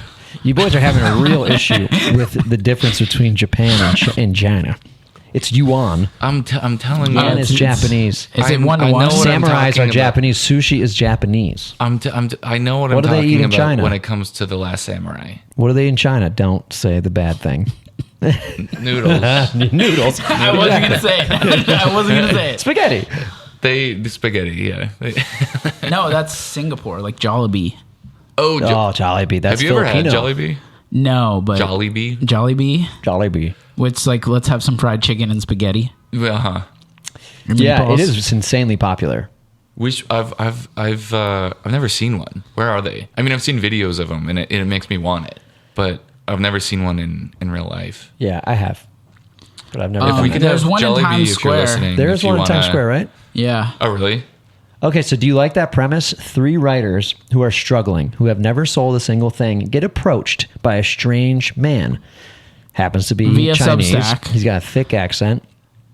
You boys are having a real issue with the difference between Japan and China. It's yuan. I'm telling you. Yen is it's- Japanese. is it I'm- one I to one? know what I'm Samurais talking are about. Japanese. Sushi is Japanese. I know what I'm do they eat talking in about China? when it comes to The Last Samurai. What are they in China? Don't say the bad thing. Noodles. Noodles. I wasn't going to say it. I wasn't going to say it. Spaghetti. The spaghetti, yeah. No, that's Singapore, like Jollibee. Oh, Oh, Jollibee. That's have you ever had Filipino. Jollibee? No, but Jollibee? Jollibee, Jollibee. which like let's have some fried chicken and spaghetti. Uh-huh. Yeah, it is insanely popular. I've never seen one. Where are they? I mean, I've seen videos of them, and it makes me want it, but I've never seen one in real life. Yeah, I have, but I've never. If we done could it. There's have one in Jollibee Times if you're Square. listening. There if is you one in wanna- Times Square, right? Yeah. Oh, really? Okay, so do you like that premise? 3 writers who are struggling, who have never sold a single thing, get approached by a strange man. Happens to be Via Chinese. Substack. He's got a thick accent.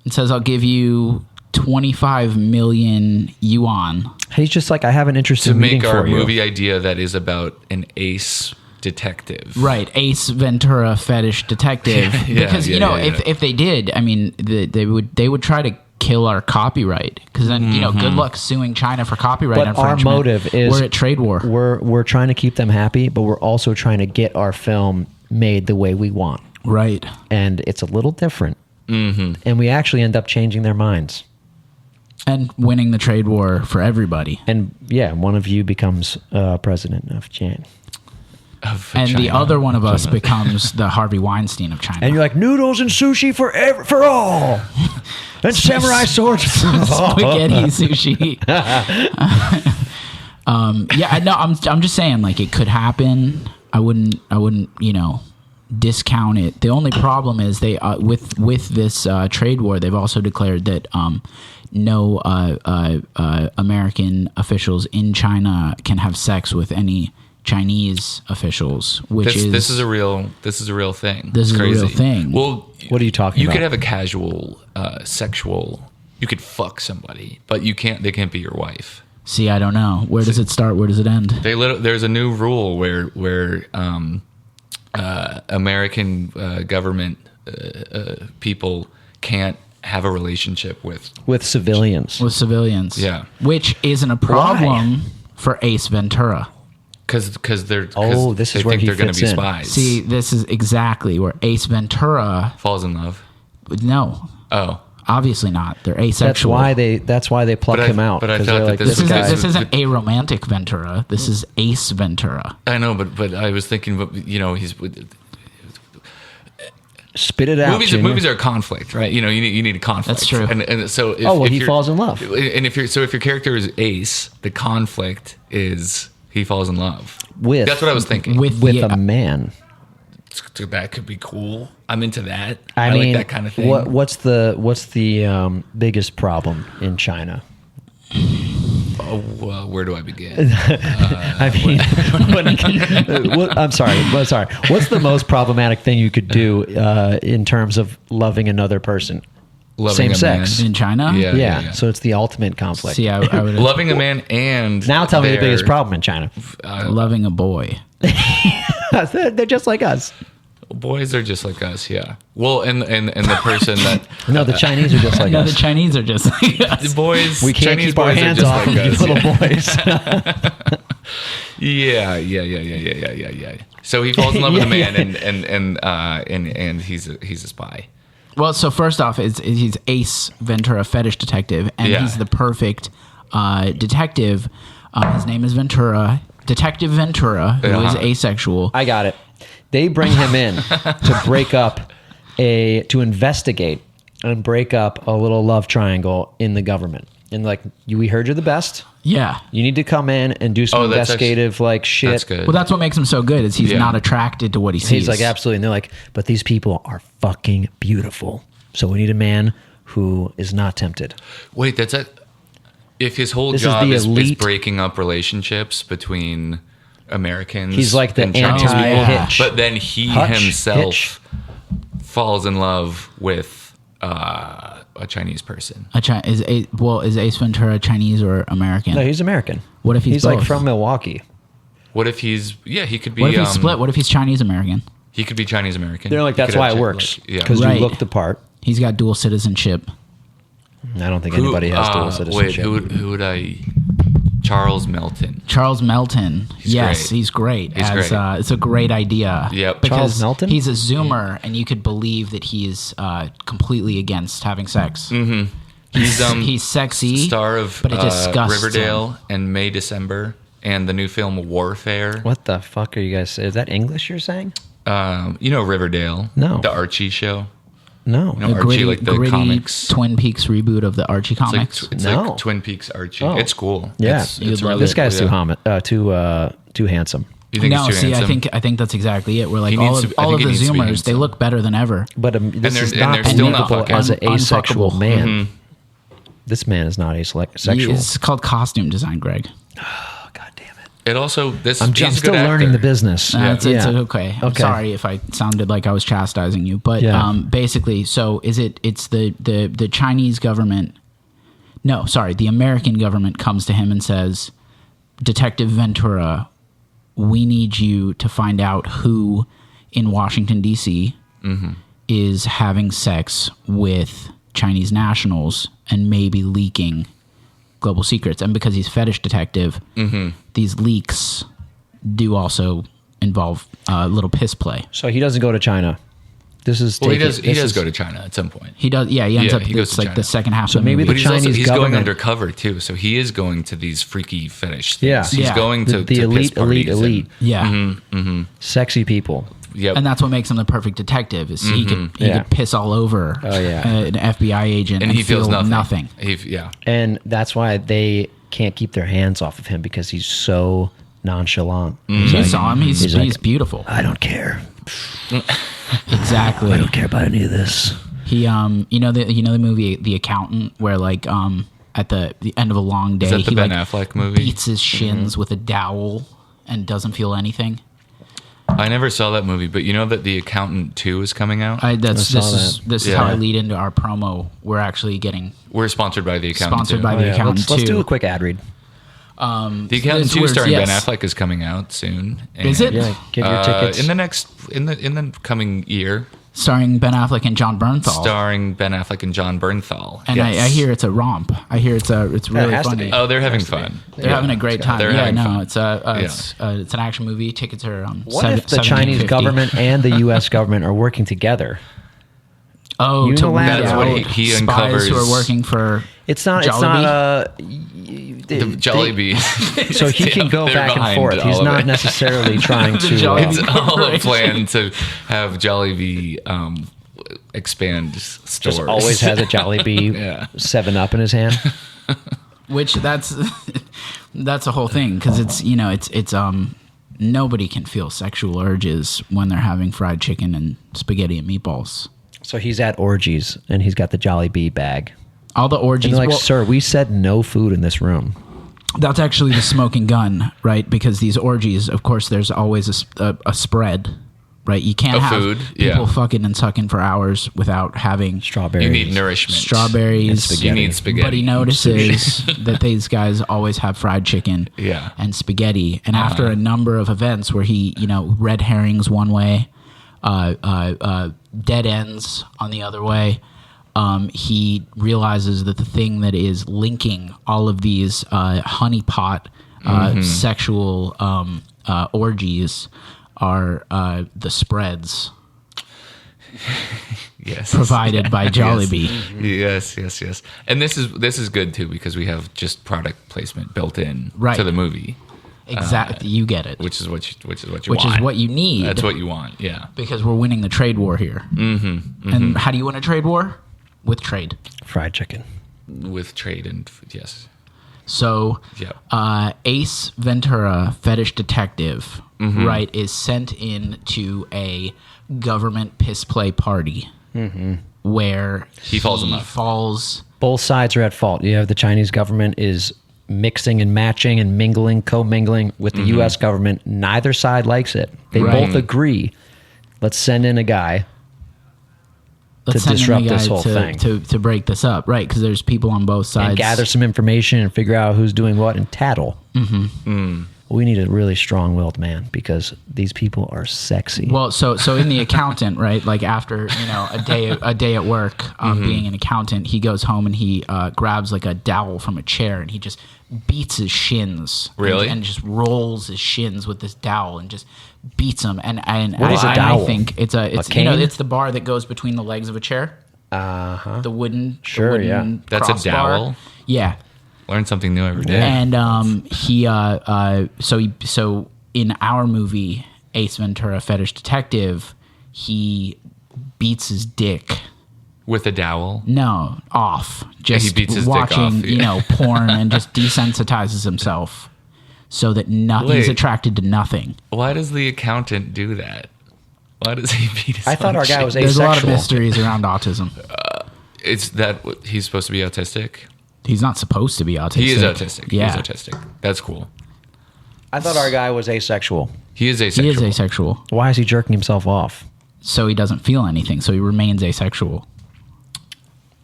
It says, I'll give you 25 million yuan. He's just like, I have an interesting To meeting make our for you. movie idea that is about an ace detective. Right, Ace Ventura fetish detective. Yeah, Because yeah, you know, yeah. if they did, I mean, they would try to kill our copyright. Because then you know, good luck suing China for copyright But our infringement. motive is we're at trade war. We're trying to keep them happy, but we're also trying to get our film made the way we want. Right. And it's a little different. Mm-hmm. And we actually end up changing their minds. And winning the trade war for everybody. And yeah, one of you becomes president of China. And the other one of us becomes the Harvey Weinstein of China. And you're like, noodles and sushi for all. And samurai swords. Spaghetti sushi. Yeah, no, I'm just saying, like, it could happen. I wouldn't, you know, discount it. The only problem is they with this trade war, they've also declared that no American officials in China can have sex with any Chinese officials, which This is a real thing. This It's is a crazy. real thing. Well, What are you talking You about? could have a casual sexual. You could fuck somebody, but you can't. They can't be your wife. See, I don't know. Where does it start? Where does it end? There's a new rule where American government people can't have a relationship With civilians. With civilians. Yeah. Which isn't a problem for Ace Ventura. because they're this they is where think he they're going to fits be in. spies. See, this is exactly where Ace Ventura. Falls in love. No, Oh, obviously not. They're That's asexual. why they pluck But I- him out. but I 'cause thought they're that like, this This, guys this would- isn't a romantic Ventura. This is Ace Ventura. I know, but I was thinking, he's spit it out. Junior. movies are conflict, right? You know, you need a conflict. That's true. And so if, Oh, well, if he you're- falls in love. And if your character is Ace, the conflict is he falls in love. With- That's what I was thinking. With with a man. So that could be cool. I'm into that. I mean, like that kind of thing. What's the biggest problem in China? Oh, well, where do I begin? I mean, I'm sorry. What's the most problematic thing you could do in terms of loving another person? Loving Same a sex. man. In China? Yeah. Yeah. So it's the ultimate conflict. See, I would Loving a man and Now tell me the their- biggest problem in China. loving a boy. They're just like us. Boys are just like us, yeah. Well, and the person that No, the Chinese are just like No, the us. Chinese are just like the us. boys, We can't Chinese keep our boys are hands just off like of us, you little yeah. boys. Yeah. So he falls in love with a man, and he's a spy. Well, so first off, he's Ace Ventura, fetish detective, and Yeah. he's the perfect detective. His name is Ventura, Detective Ventura, who is asexual. I got it. They bring him in to break up to investigate and break up a little love triangle in the government. And like, we heard you're the best. Yeah. You need to come in and do some Oh, that's investigative like shit. That's good. Well, that's what makes him so good is he's Yeah. not attracted to what he sees. He's like, absolutely. And they're like, but these people are fucking beautiful. So we need a man who is not tempted. Wait, that's it. If his whole This is job the is elite- breaking up relationships between Americans, He's like the and Chinese people, anti-Hitch. but then he Hutch? himself Hitch? falls in love with a Chinese person. Is Ace Ventura Chinese or American? No, he's American. What if he's like both? from Milwaukee? What if he's? Yeah, he could be. What if he's split? What if he's Chinese American? He could be Chinese American. They're like, He that's could why have it Chi- works. like, yeah. Because Right. you look the part. He's got dual citizenship. I don't think anybody has dual Wait, citizenship. who would I? Charles Melton. Charles Melton. Yes, great. he's great. He's great. It's a great idea. Yep. Because Charles Melton? he's a Zoomer, and you could believe that he's completely against having sex. Mm-hmm. He's sexy. Star of but it disgusts Riverdale him. and May December and the new film Warfare. What the fuck are you guys saying? Is that English you're saying? You know Riverdale? No. The Archie show. No. No, Archie, like the comics. Twin Peaks reboot of the Archie It's like, comics. it's No. like Twin Peaks Archie. Oh. It's cool. Yeah. It's You'd love This it. guy's too handsome. You think No, it's too see, handsome? I think that's exactly it. We're like He all needs of to- I all of think the he needs to be Zoomers, they handsome. look better than ever. But this they're- is and not they're still not believable fucking. as an asexual Unfuckable. man. This man is not asexual. It's called costume design, Greg. Oh, God damn it. It also this. I'm he's a still good learning actor. the business. It's Yeah. okay. I'm sorry if I sounded like I was chastising you, but Yeah. basically, so it's the Chinese government. No, sorry, the American government comes to him and says, Detective Ventura, we need you to find out who in Washington, D.C. is having sex with Chinese nationals and maybe leaking global secrets. And because he's fetish detective, these leaks do also involve a little piss play. So he doesn't go to China. This is Well, he taking- does. He this does is- go to China at some point. He does, yeah. He ends Yeah, up. he goes It's to like China. the second half So of the maybe movie. But he's Chinese he's going government- undercover too. So he is going to these freaky fetish things. Yeah. He's Yeah. going to the to piss elite, elite, parties elite, yeah, sexy people. Yep. and that's what makes him the perfect detective. Is he could Yeah. piss all over Oh, yeah. an FBI agent and he feels feel nothing. Yeah. And that's why they can't keep their hands off of him because he's so nonchalant. He's You like- saw him. He's like, beautiful. I don't care. Exactly. I don't care about any of this. He you know the movie The Accountant, where like at the end of a long day Is that the he Ben like Affleck movie? beats his shins with a dowel and doesn't feel anything. I never saw that movie, but you know that The Accountant 2 is coming out. This is Yeah. how I lead into our promo. We're actually getting We're sponsored by The Accountant. Sponsored 2. by The Accountant Let's do 2. a quick ad read. The Accountant It's 2 weird, starring yes. Ben Affleck is coming out soon. Is it? Yeah, get your tickets. in the coming year, starring Ben Affleck and John Bernthal. starring Ben Affleck and John Bernthal. And Yes. I hear it's a romp. I hear it's really has to funny. be. Oh, they're having fun. They're having a great time. They're Yeah, having no, fun. it's an action movie. Tickets are What if the Chinese $17.50. government and the U.S. government are working together? Oh, to Unilateral. weed That's out what he spies uncovers. who are working for. It's not. It's Jollibee? not. The Jollibee. So he can go They're back and behind forth. He's all of not it. necessarily trying The to. Jollibee. It's all a plan to have Jollibee expand stores. just always has a Jollibee Yeah. 7-Up in his hand. Which that's a whole thing because it's nobody can feel sexual urges when they're having fried chicken and spaghetti and meatballs. So he's at orgies and he's got the Jollibee bag. All the orgies. And they're like, well, sir, we said no food in this room. that's actually the smoking gun, right? Because these orgies, of course, there's always a spread, right? You can't Of have food, people yeah. fucking and sucking for hours without having Strawberries. You need nourishment. strawberries. And You need spaghetti. But he notices that these guys always have fried chicken Yeah. and spaghetti. And after a number of events where he, red herrings one way, dead ends on the other way, he realizes that the thing that is linking all of these honeypot sexual orgies are the spreads Yes. provided by Jollibee. Yes. And this is good too because we have just product placement built in Right. to the movie, Exactly, you get it. which is what you Which want. is what you need. That's what you want. Yeah. because we're winning the trade war here. Mm-hmm. And how do you win a trade war? With trade. Fried chicken. With trade and food, yes. So, Yep. Ace Ventura, fetish detective, Mm-hmm. right, is sent in to a government piss play party where He falls in love. falls- Both sides are at fault. You have the Chinese government is mixing and matching and mingling, co-mingling with the U.S. government. Neither side likes it. They Right. both agree. Let's send in a guy let's to send in a disrupt guy this whole to, thing. to break this up, right? Because there's people on both sides. and gather some information and figure out who's doing what and tattle. Mm-hmm. We need a really strong-willed man because these people are sexy. Well, so in the accountant, right? Like after a day at work, being an accountant, he goes home and he grabs like a dowel from a chair and he just beats his shins. Really? And just rolls his shins with this dowel and just beats them. And What is a I dowel? think it's cane? it's the bar that goes between the legs of a chair. The wooden. Sure, the wooden yeah. That's a crossbar. dowel? Yeah. Learn something new every day. And so in our movie Ace Ventura, Fetish Detective, he beats his dick With a dowel. No, off. Just he beats his dick watching, off, porn and just desensitizes himself so that he's Wait. attracted to nothing. Why does the accountant do that? Why does he beat his I thought own our guy chick? was There's a lot of asexual. mysteries around autism. Is that what he's supposed to be autistic? He's not supposed to be autistic. He is autistic. Yeah. He is autistic. That's cool. I thought our guy was asexual. He is He asexual. is asexual. Why is he jerking himself off? So he doesn't feel anything. So he remains asexual.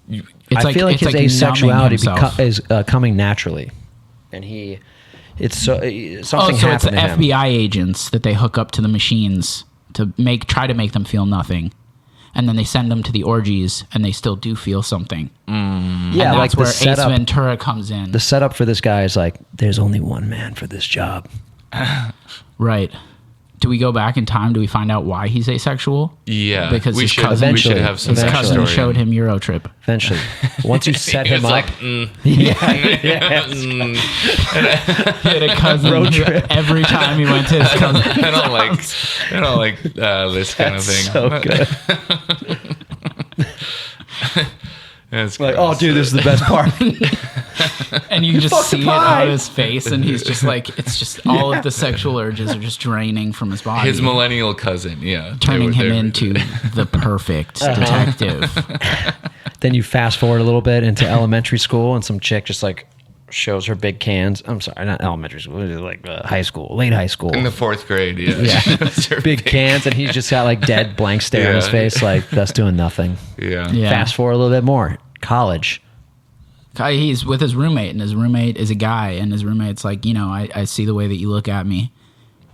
It's I feel like his numbing asexuality himself. is coming naturally, and it's something so it's happened the to him. FBI agents that they hook up to the machines to try to make them feel nothing, and then they send them to the orgies, and they still do feel something. Yeah, And like that's the where Ace setup. Ventura comes in. The setup for this guy is like, there's only one man for this job. Right. Do we go back in time? Do we find out why he's asexual? Yeah, Because we his should. cousin- We should Eventually. have some His cousin Eventually. backstory. showed him Eurotrip. Eventually, once you set He him was up, like, He had a cousin Road who, trip. every time he went to his cousin. I don't like this kind of thing. so good. That's Like, gross. oh, dude, this is the best part. And you just fucked the see it pie. on his face, and he's just like, it's just all of the sexual urges are just draining from his body. His millennial cousin, yeah, turning They were- him they were- into the perfect detective. Then you fast forward a little bit into elementary school, and some chick just like shows her big cans. I'm sorry, not elementary school, like high school, late high school. in the 4th grade. Yeah, Yeah. Those are Big cans, and he's just got like dead blank stare on his Yeah. face, like that's doing nothing. Yeah, Yeah. Fast forward a little bit more, college. He's with his roommate, and his roommate is a guy, and his roommate's like, I see the way that you look at me.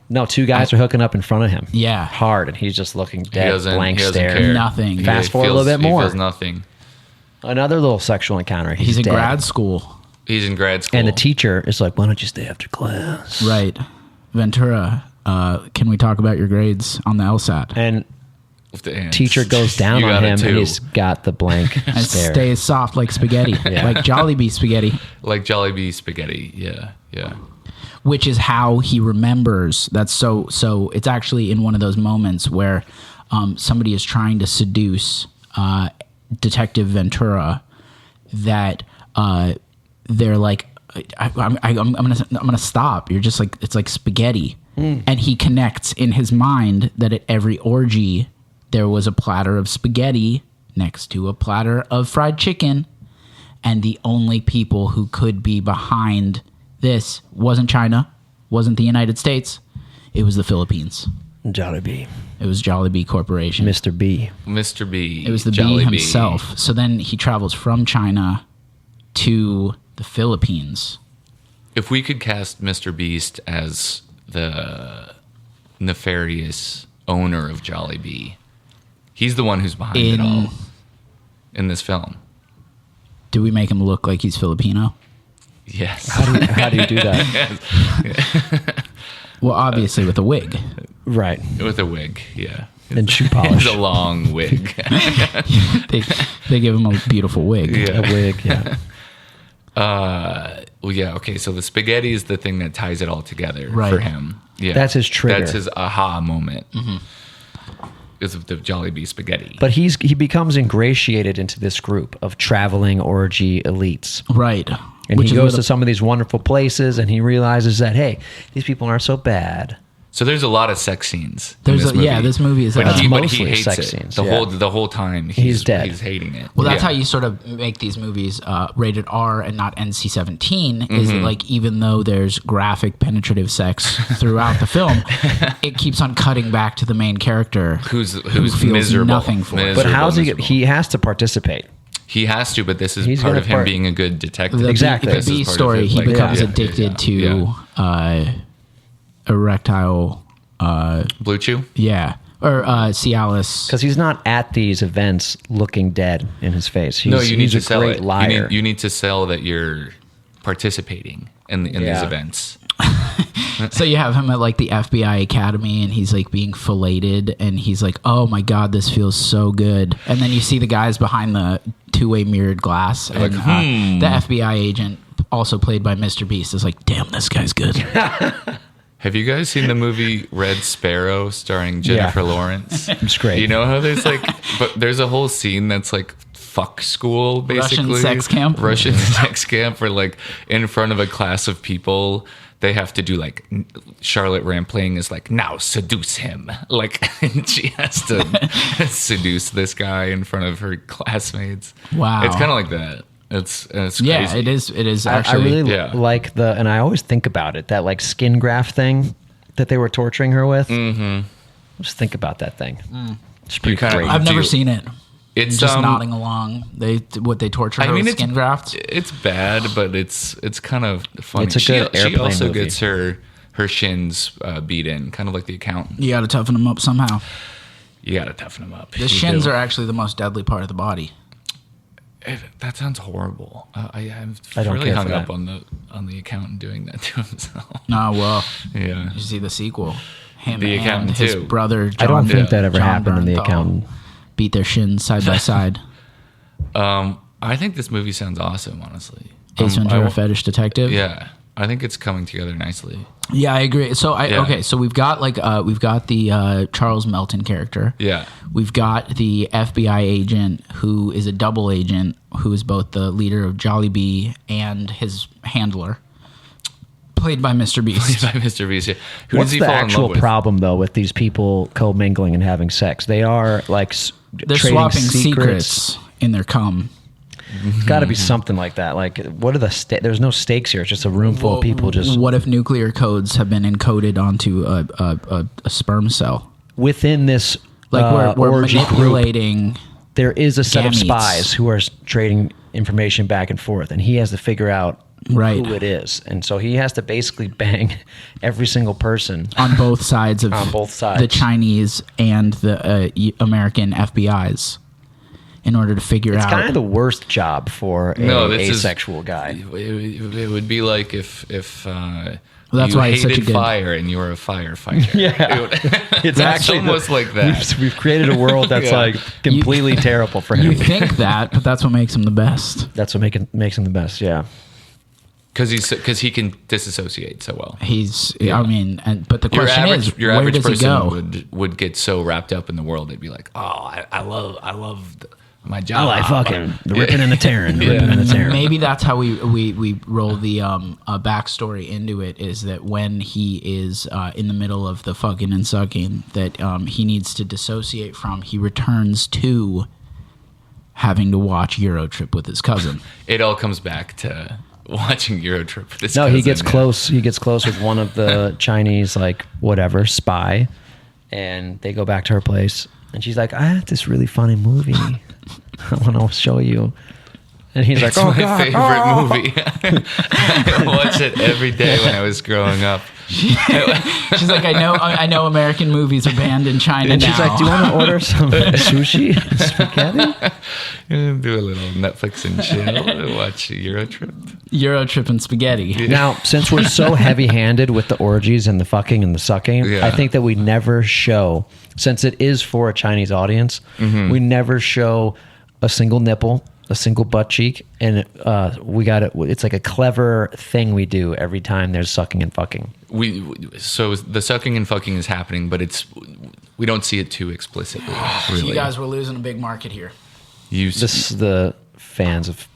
No, two guys are hooking up in front of him. Yeah. hard, and he's just looking He dead, doesn't. blank He doesn't stare. care. Nothing. He Fast forward a little bit more. He feels nothing. Another little sexual encounter. He's in dead. grad school. He's in grad school, and the teacher is like, "Why don't you stay after class?" Right. Ventura, can we talk about your grades on the LSAT? And With the ants. teacher goes down You on got it him, too. and he's got the blank And stare. stays soft like spaghetti, like Jollibee spaghetti, like Jollibee spaghetti. Yeah, yeah. which is how he remembers. That's so. It's actually in one of those moments where somebody is trying to seduce Detective Ventura. That they're like, I'm gonna stop. You're just like, it's like spaghetti, and he connects in his mind that at every orgy there was a platter of spaghetti next to a platter of fried chicken, and the only people who could be behind this wasn't China, wasn't the United States, it was the Philippines. Jollibee, It was Jollibee Corporation. Mr. B. Mr. B. It was the Jollibee. bee himself. So then he travels from China to the Philippines. If we could cast Mr. Beast as the nefarious owner of Jollibee, he's the one who's behind it all in this film. Do we make him look like he's Filipino? Yes. How do you do that? Well, obviously with a wig. Right. With a wig, yeah. And shoe It's polish. a long wig. They give him a beautiful wig. Yeah. A wig, yeah. Well, yeah, okay, so the spaghetti is the thing that ties it all together Right. for him. Yeah. That's his trigger. That's his aha moment. Is of the Jollibee spaghetti. But he becomes ingratiated into this group of traveling orgy elites. Right. And Which he is goes what to some of these wonderful places, and he realizes that, hey, these people aren't so bad. So there's a lot of sex scenes. There's in this movie. this movie is. But That's he mostly hates sex it. scenes, The yeah. whole time He's dead. He's hating it. Well, that's Yeah. how you sort of make these movies rated R and not NC-17. Is that like even though there's graphic, penetrative sex throughout the film, it keeps on cutting back to the main character who's feels miserable. nothing for it. But how's he? Miserable. He has to participate. He has to, but this is He's part gonna of him part- being a good detective. The Exactly. B, This the is B part of story. it, He like- becomes yeah, addicted yeah. to erectile. Blue Chew? Yeah, or Cialis. Because he's not at these events looking dead in his face. He's, No, you need he's to a sell great it. liar. You need to sell that you're participating in these Yeah. events. So you have him at like the FBI Academy, and he's like being filleted, and he's like, "Oh my god, this feels so good." And then you see the guys behind the two-way mirrored glass, and the FBI agent, also played by Mr. Beast, is like, "Damn, this guy's good." Have you guys seen the movie Red Sparrow starring Jennifer Lawrence? It's great. You know how there's like, but there's a whole scene that's like fuck school, basically. Russian sex camp? Russian sex camp, where like in front of a class of people, they have to do like Charlotte Rampling is like, now seduce him. Like, and she has to seduce this guy in front of her classmates. Wow. It's kind of like that. It's crazy. Yeah, it is. It is actually. I really yeah. like and I always think about it, that like skin graft thing that they were torturing her with. Mm-hmm. Just think about that thing. It's pretty kinda- great. I've never do. seen it. It's Just nodding along. They torture her with skin grafts. It's bad, but it's kind of funny. It's a good she airplane also movie. gets her shins beat in, kind of like The Accountant. You got to toughen them up somehow. You got to toughen them up. The You shins do. are actually the most deadly part of the body. That sounds horrible. I'm I don't really care hung for up that. on the accountant doing that to himself. Oh well, Yeah. you see the sequel. Him The and Accountant his too. brother. John, I don't think Yeah. that ever John happened in The Bernthal Accountant. beat their shins side by side. I think this movie sounds awesome, honestly. Ace I Ventura, wa- Fetish Detective. Yeah, I think it's coming together nicely. Yeah, I agree. So Yeah. okay, so we've got the Charles Melton character. Yeah. We've got the FBI agent who is a double agent who is both the leader of Jollibee and his handler, played by Mr. Beast. By Mr. Beast. Yeah. Who What's does he the fall in actual love with? problem though with these people commingling and having sex? They are like They're trading swapping secrets in their cum. It's got to be something like that. Like, what are the there's no stakes here. It's just a room full of people just What if nuclear codes have been encoded onto a sperm cell? within this Like we're orgy group. manipulating. There is a set of gametes. spies who are trading information back and forth, and he has to figure out Right. who it is. And so he has to basically bang every single person. On both sides of On both sides. the Chinese and the American FBI's in order to figure It's out. kind of the worst job for No, a this is- asexual guy. It would be like if that's you why it's such a hated good- fire and you were a firefighter. Yeah. It's actually the- almost like that. We've created a world that's Yeah. like completely terrible for him. You think that, but that's what makes him the best. That's what makes him the best. Yeah. Because he can disassociate so well. He's. Yeah. I mean, but the Your question average, is, your where average does he person go? would get so wrapped up in the world, they'd be like, "Oh, I love my job. I like fucking the ripping and the tearing, the Yeah. ripping and the tearing. Maybe that's how we roll the backstory into it, is that when he is in the middle of the fucking and sucking that he needs to dissociate from, he returns to having to watch Eurotrip with his cousin. It all comes back to watching Eurotrip with his No, he cousin, gets yeah. close. He gets close with one of the Chinese, like whatever spy, and they go back to her place, and she's like, "I have this really funny movie. I want to show you." And he's It's like, "Oh my God, favorite oh." movie. I watched it every day when I was growing up. She's like, I know American movies are banned in China And now. she's like, "Do you want to order some sushi, spaghetti?" Do a little Netflix and chill, watch Eurotrip. Eurotrip and spaghetti? Now, since we're so heavy-handed with the orgies and the fucking and the sucking, Yeah. I think that we never show, since it is for a Chinese audience, Mm-hmm. we never show a single nipple, a single butt cheek, and we got it. It's like a clever thing we do every time there's sucking and fucking. So the sucking and fucking is happening, but we don't see it too explicitly. Really, You guys were losing a big market here. This is the fans of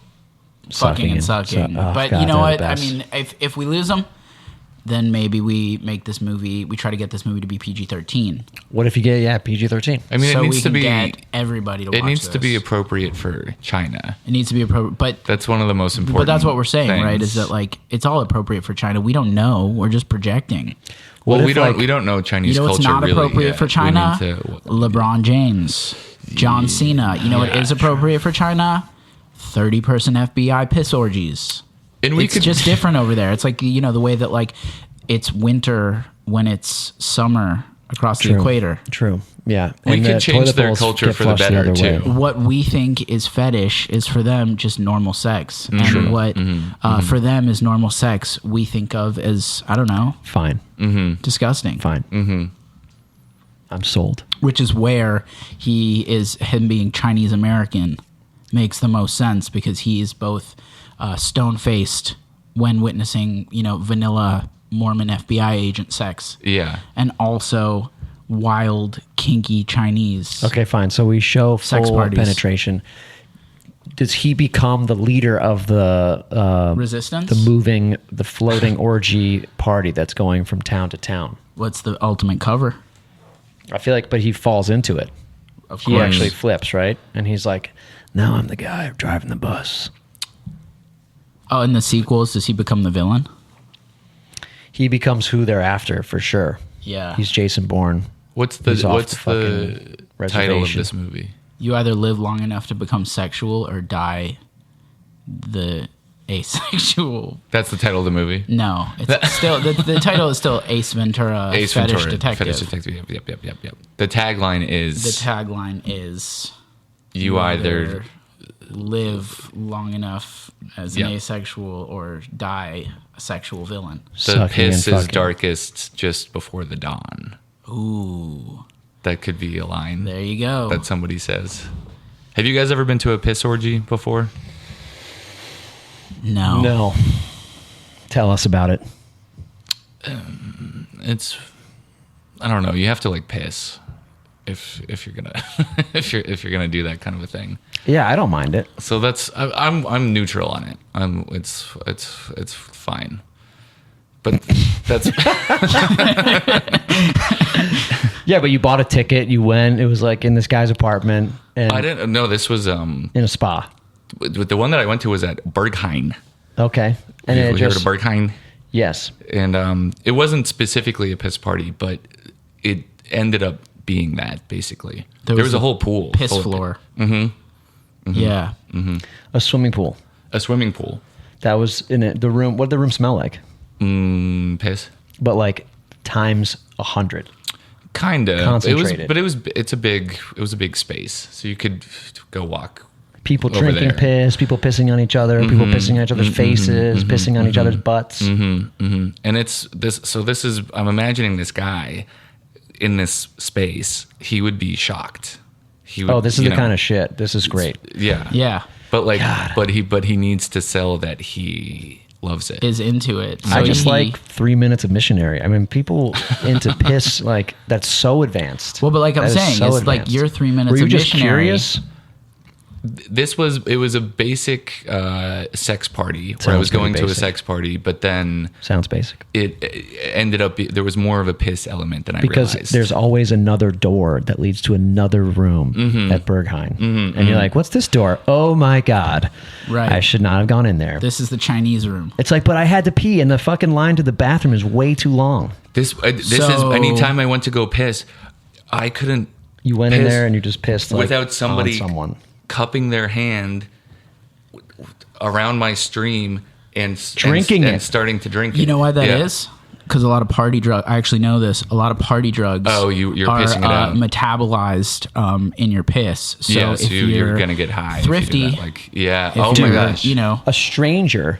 Fucking and sucking. oh, But God, you know they're what? the I best. mean, if we lose them, then maybe we make this movie. We try to get this movie to be PG-13. What if you get PG-13? I mean, so it needs we to can be. get everybody to watch It needs this. to be appropriate for China. It needs to be appropriate, but That's one of the most important. but that's what we're saying, right? Is things. that like it's all appropriate for China? We don't know. We're just projecting. Well, What we if, don't like- we don't know Chinese You know what's culture not really appropriate yet. for We China? need to- LeBron James, John Cena. You know what Yeah, is appropriate for China? 30-person FBI piss orgies. And we It's could just different over there. It's like the way that like it's winter when it's summer across the equator. True. Yeah. We And could the change toilet their bowls culture get for the flushed better, other way. too. What we think is fetish is for them just normal sex, and what for them is normal sex we think of as, I don't know, Fine. disgusting. Fine. Mm-hmm. I'm sold. Which is where him being Chinese American makes the most sense, because he is both stone faced when witnessing vanilla Mormon FBI agent sex, Yeah. and also wild kinky Chinese. Okay, fine. So we show Sex full parties. penetration. does he become the leader of the Resistance? the floating orgy party that's going from town to town? What's the ultimate cover? I feel like, but he falls into it. Of He course. actually flips, right? And he's like, now I'm the guy driving the bus. Oh, in the sequels, does he become the villain? He becomes who they're after for sure. Yeah. He's Jason Bourne. What's the He's off what's the the fucking title of reservation. this movie? You either live long enough to become sexual or die the asexual. That's the title of the movie. No, it's still the title is still Ace Ventura, Ace Fetish Ventura, Detective. Fetish Detective. Yep. The tagline is The tagline is you either live long enough as an Yeah. asexual or die a sexual villain. the Sucking piss and is fucking. darkest just before the dawn. Ooh, That could be a line there you go. that somebody says. Have you guys ever been to a piss orgy before? No. No. Tell us about it. It's I don't know. You have to like piss if you're gonna if you're gonna do that kind of a thing. Yeah, I don't mind it. So that's I'm neutral on it. It's fine. But that's Yeah, but you bought a ticket, you went, it was like in this guy's apartment and I didn't know this was in a spa. the one that I went to was at Berghain. Okay. And You it ever heard just of Berghain? yes. And it wasn't specifically a piss party, but it ended up being that basically. There was a whole pool, piss full of floor. Yeah. A swimming pool. a swimming pool, That was in it. The room. What did the room smell like? piss. But like times 100. Kind of. Concentrated. It's a big space, so you could go walk. People Over drinking there. piss, people pissing on each other, people pissing on each other's faces, pissing on each other's butts. And it's this. So this is. I'm imagining this guy in this space. He would be shocked. He would, Oh, this is the kind of shit. This is great. Yeah. Yeah. But like, but he needs to sell that he loves it. Is into it. I So just he- like 3 minutes of missionary. I mean, people into piss, like, that's so advanced. Well, but like I'm That is saying, so it's like advanced. your 3 minutes Were you of just missionary. curious? It was a basic sex party where I Sounds was going pretty to a basic. sex party, but then Sounds basic. it ended up there was more of a piss element than I Because realized. there's always another door that leads to another room at Berghain. And you're like, what's this door? Oh my God. Right. I should not have gone in there. This is the Chinese room. It's like, but I had to pee and the fucking line to the bathroom is way too long. this is So- anytime I went to go piss, I couldn't You went in piss there and you just pissed like, without somebody on someone. cupping their hand around my stream and Drinking and it. starting to drink it. You know why that Yeah. is? Because a lot of party drug. I actually know this. A lot of party drugs. Oh, you're are, pissing it out. metabolized in your piss. So Yeah, if so you're you're gonna get high. if you do thrifty. that. Like, yeah. if Oh my you're, gosh. You know. A stranger,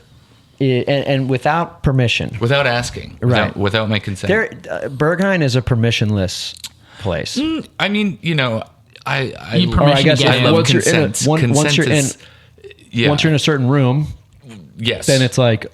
and without permission. Without asking. Right. Without my consent. There, Berghain is a permissionless place. I mean, you know, I You need Or I permission guess to get if- in. love once you're in, consent. once Consent you're in, is- yeah. once you're in a certain room, yes. then it's like,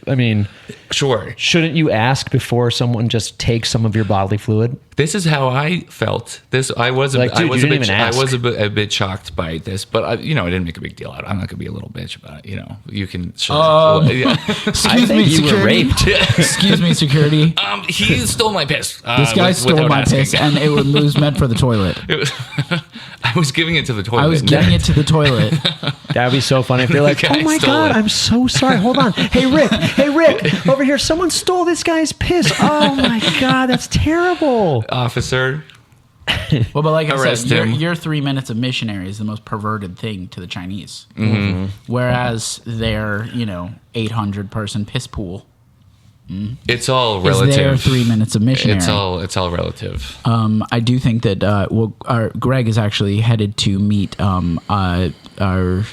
I mean, sure. shouldn't you ask before someone just takes some of your bodily fluid? This is how I felt. I was Like, dude, you didn't even ask. a bit shocked by this, but I didn't make a big deal out of it. I'm not gonna be a little bitch about it. You know, you can. Sure. Yeah. Excuse think me, you were security. raped. Excuse me, security. He stole my piss. This guy stole my piss, and it was meant for the toilet. I was giving it to the toilet. I was giving it to the toilet. That'd be so funny if they're like, The guy "Oh my stole god, it." I'm so sorry. Hold on, hey Rick, over here, someone stole this guy's piss. Oh my god, that's terrible." Officer. Well, but like I Arrest said, him. your 3 minutes of missionary is the most perverted thing to the Chinese. Mm-hmm. Whereas their 800 person piss pool It's all is relative. their 3 minutes of missionary. It's all relative. I do think that Greg is actually headed to meet our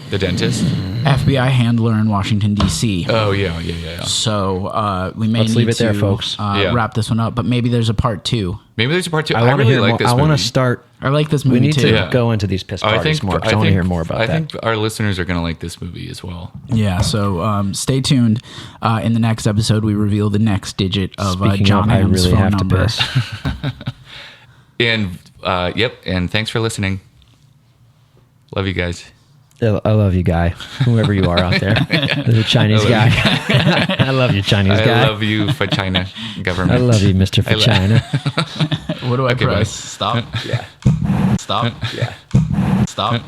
The dentist. FBI handler in Washington D.C. Oh yeah. So we may Let's need leave it there, to, folks. Yeah. wrap this one up, but maybe there's a part 2. Maybe there's a part 2. I I want to really hear like more. this I movie. want to start. I like this We movie need too. to Yeah. go into these piss parties more. 'Cause I want to hear more about I that. think our listeners are going to like this movie as well. Yeah, so stay tuned. In the next episode, we reveal the next digit of Speaking John of, I M's really phone have to number. piss. And and thanks for listening. Love you guys. I love you, guy. Whoever you are out there, the Chinese guy. I love you, Chinese guy. I love you for China government. I love you, Mr. For China. What do I Okay, press? buddy. Stop. Yeah. Stop. Yeah. Stop.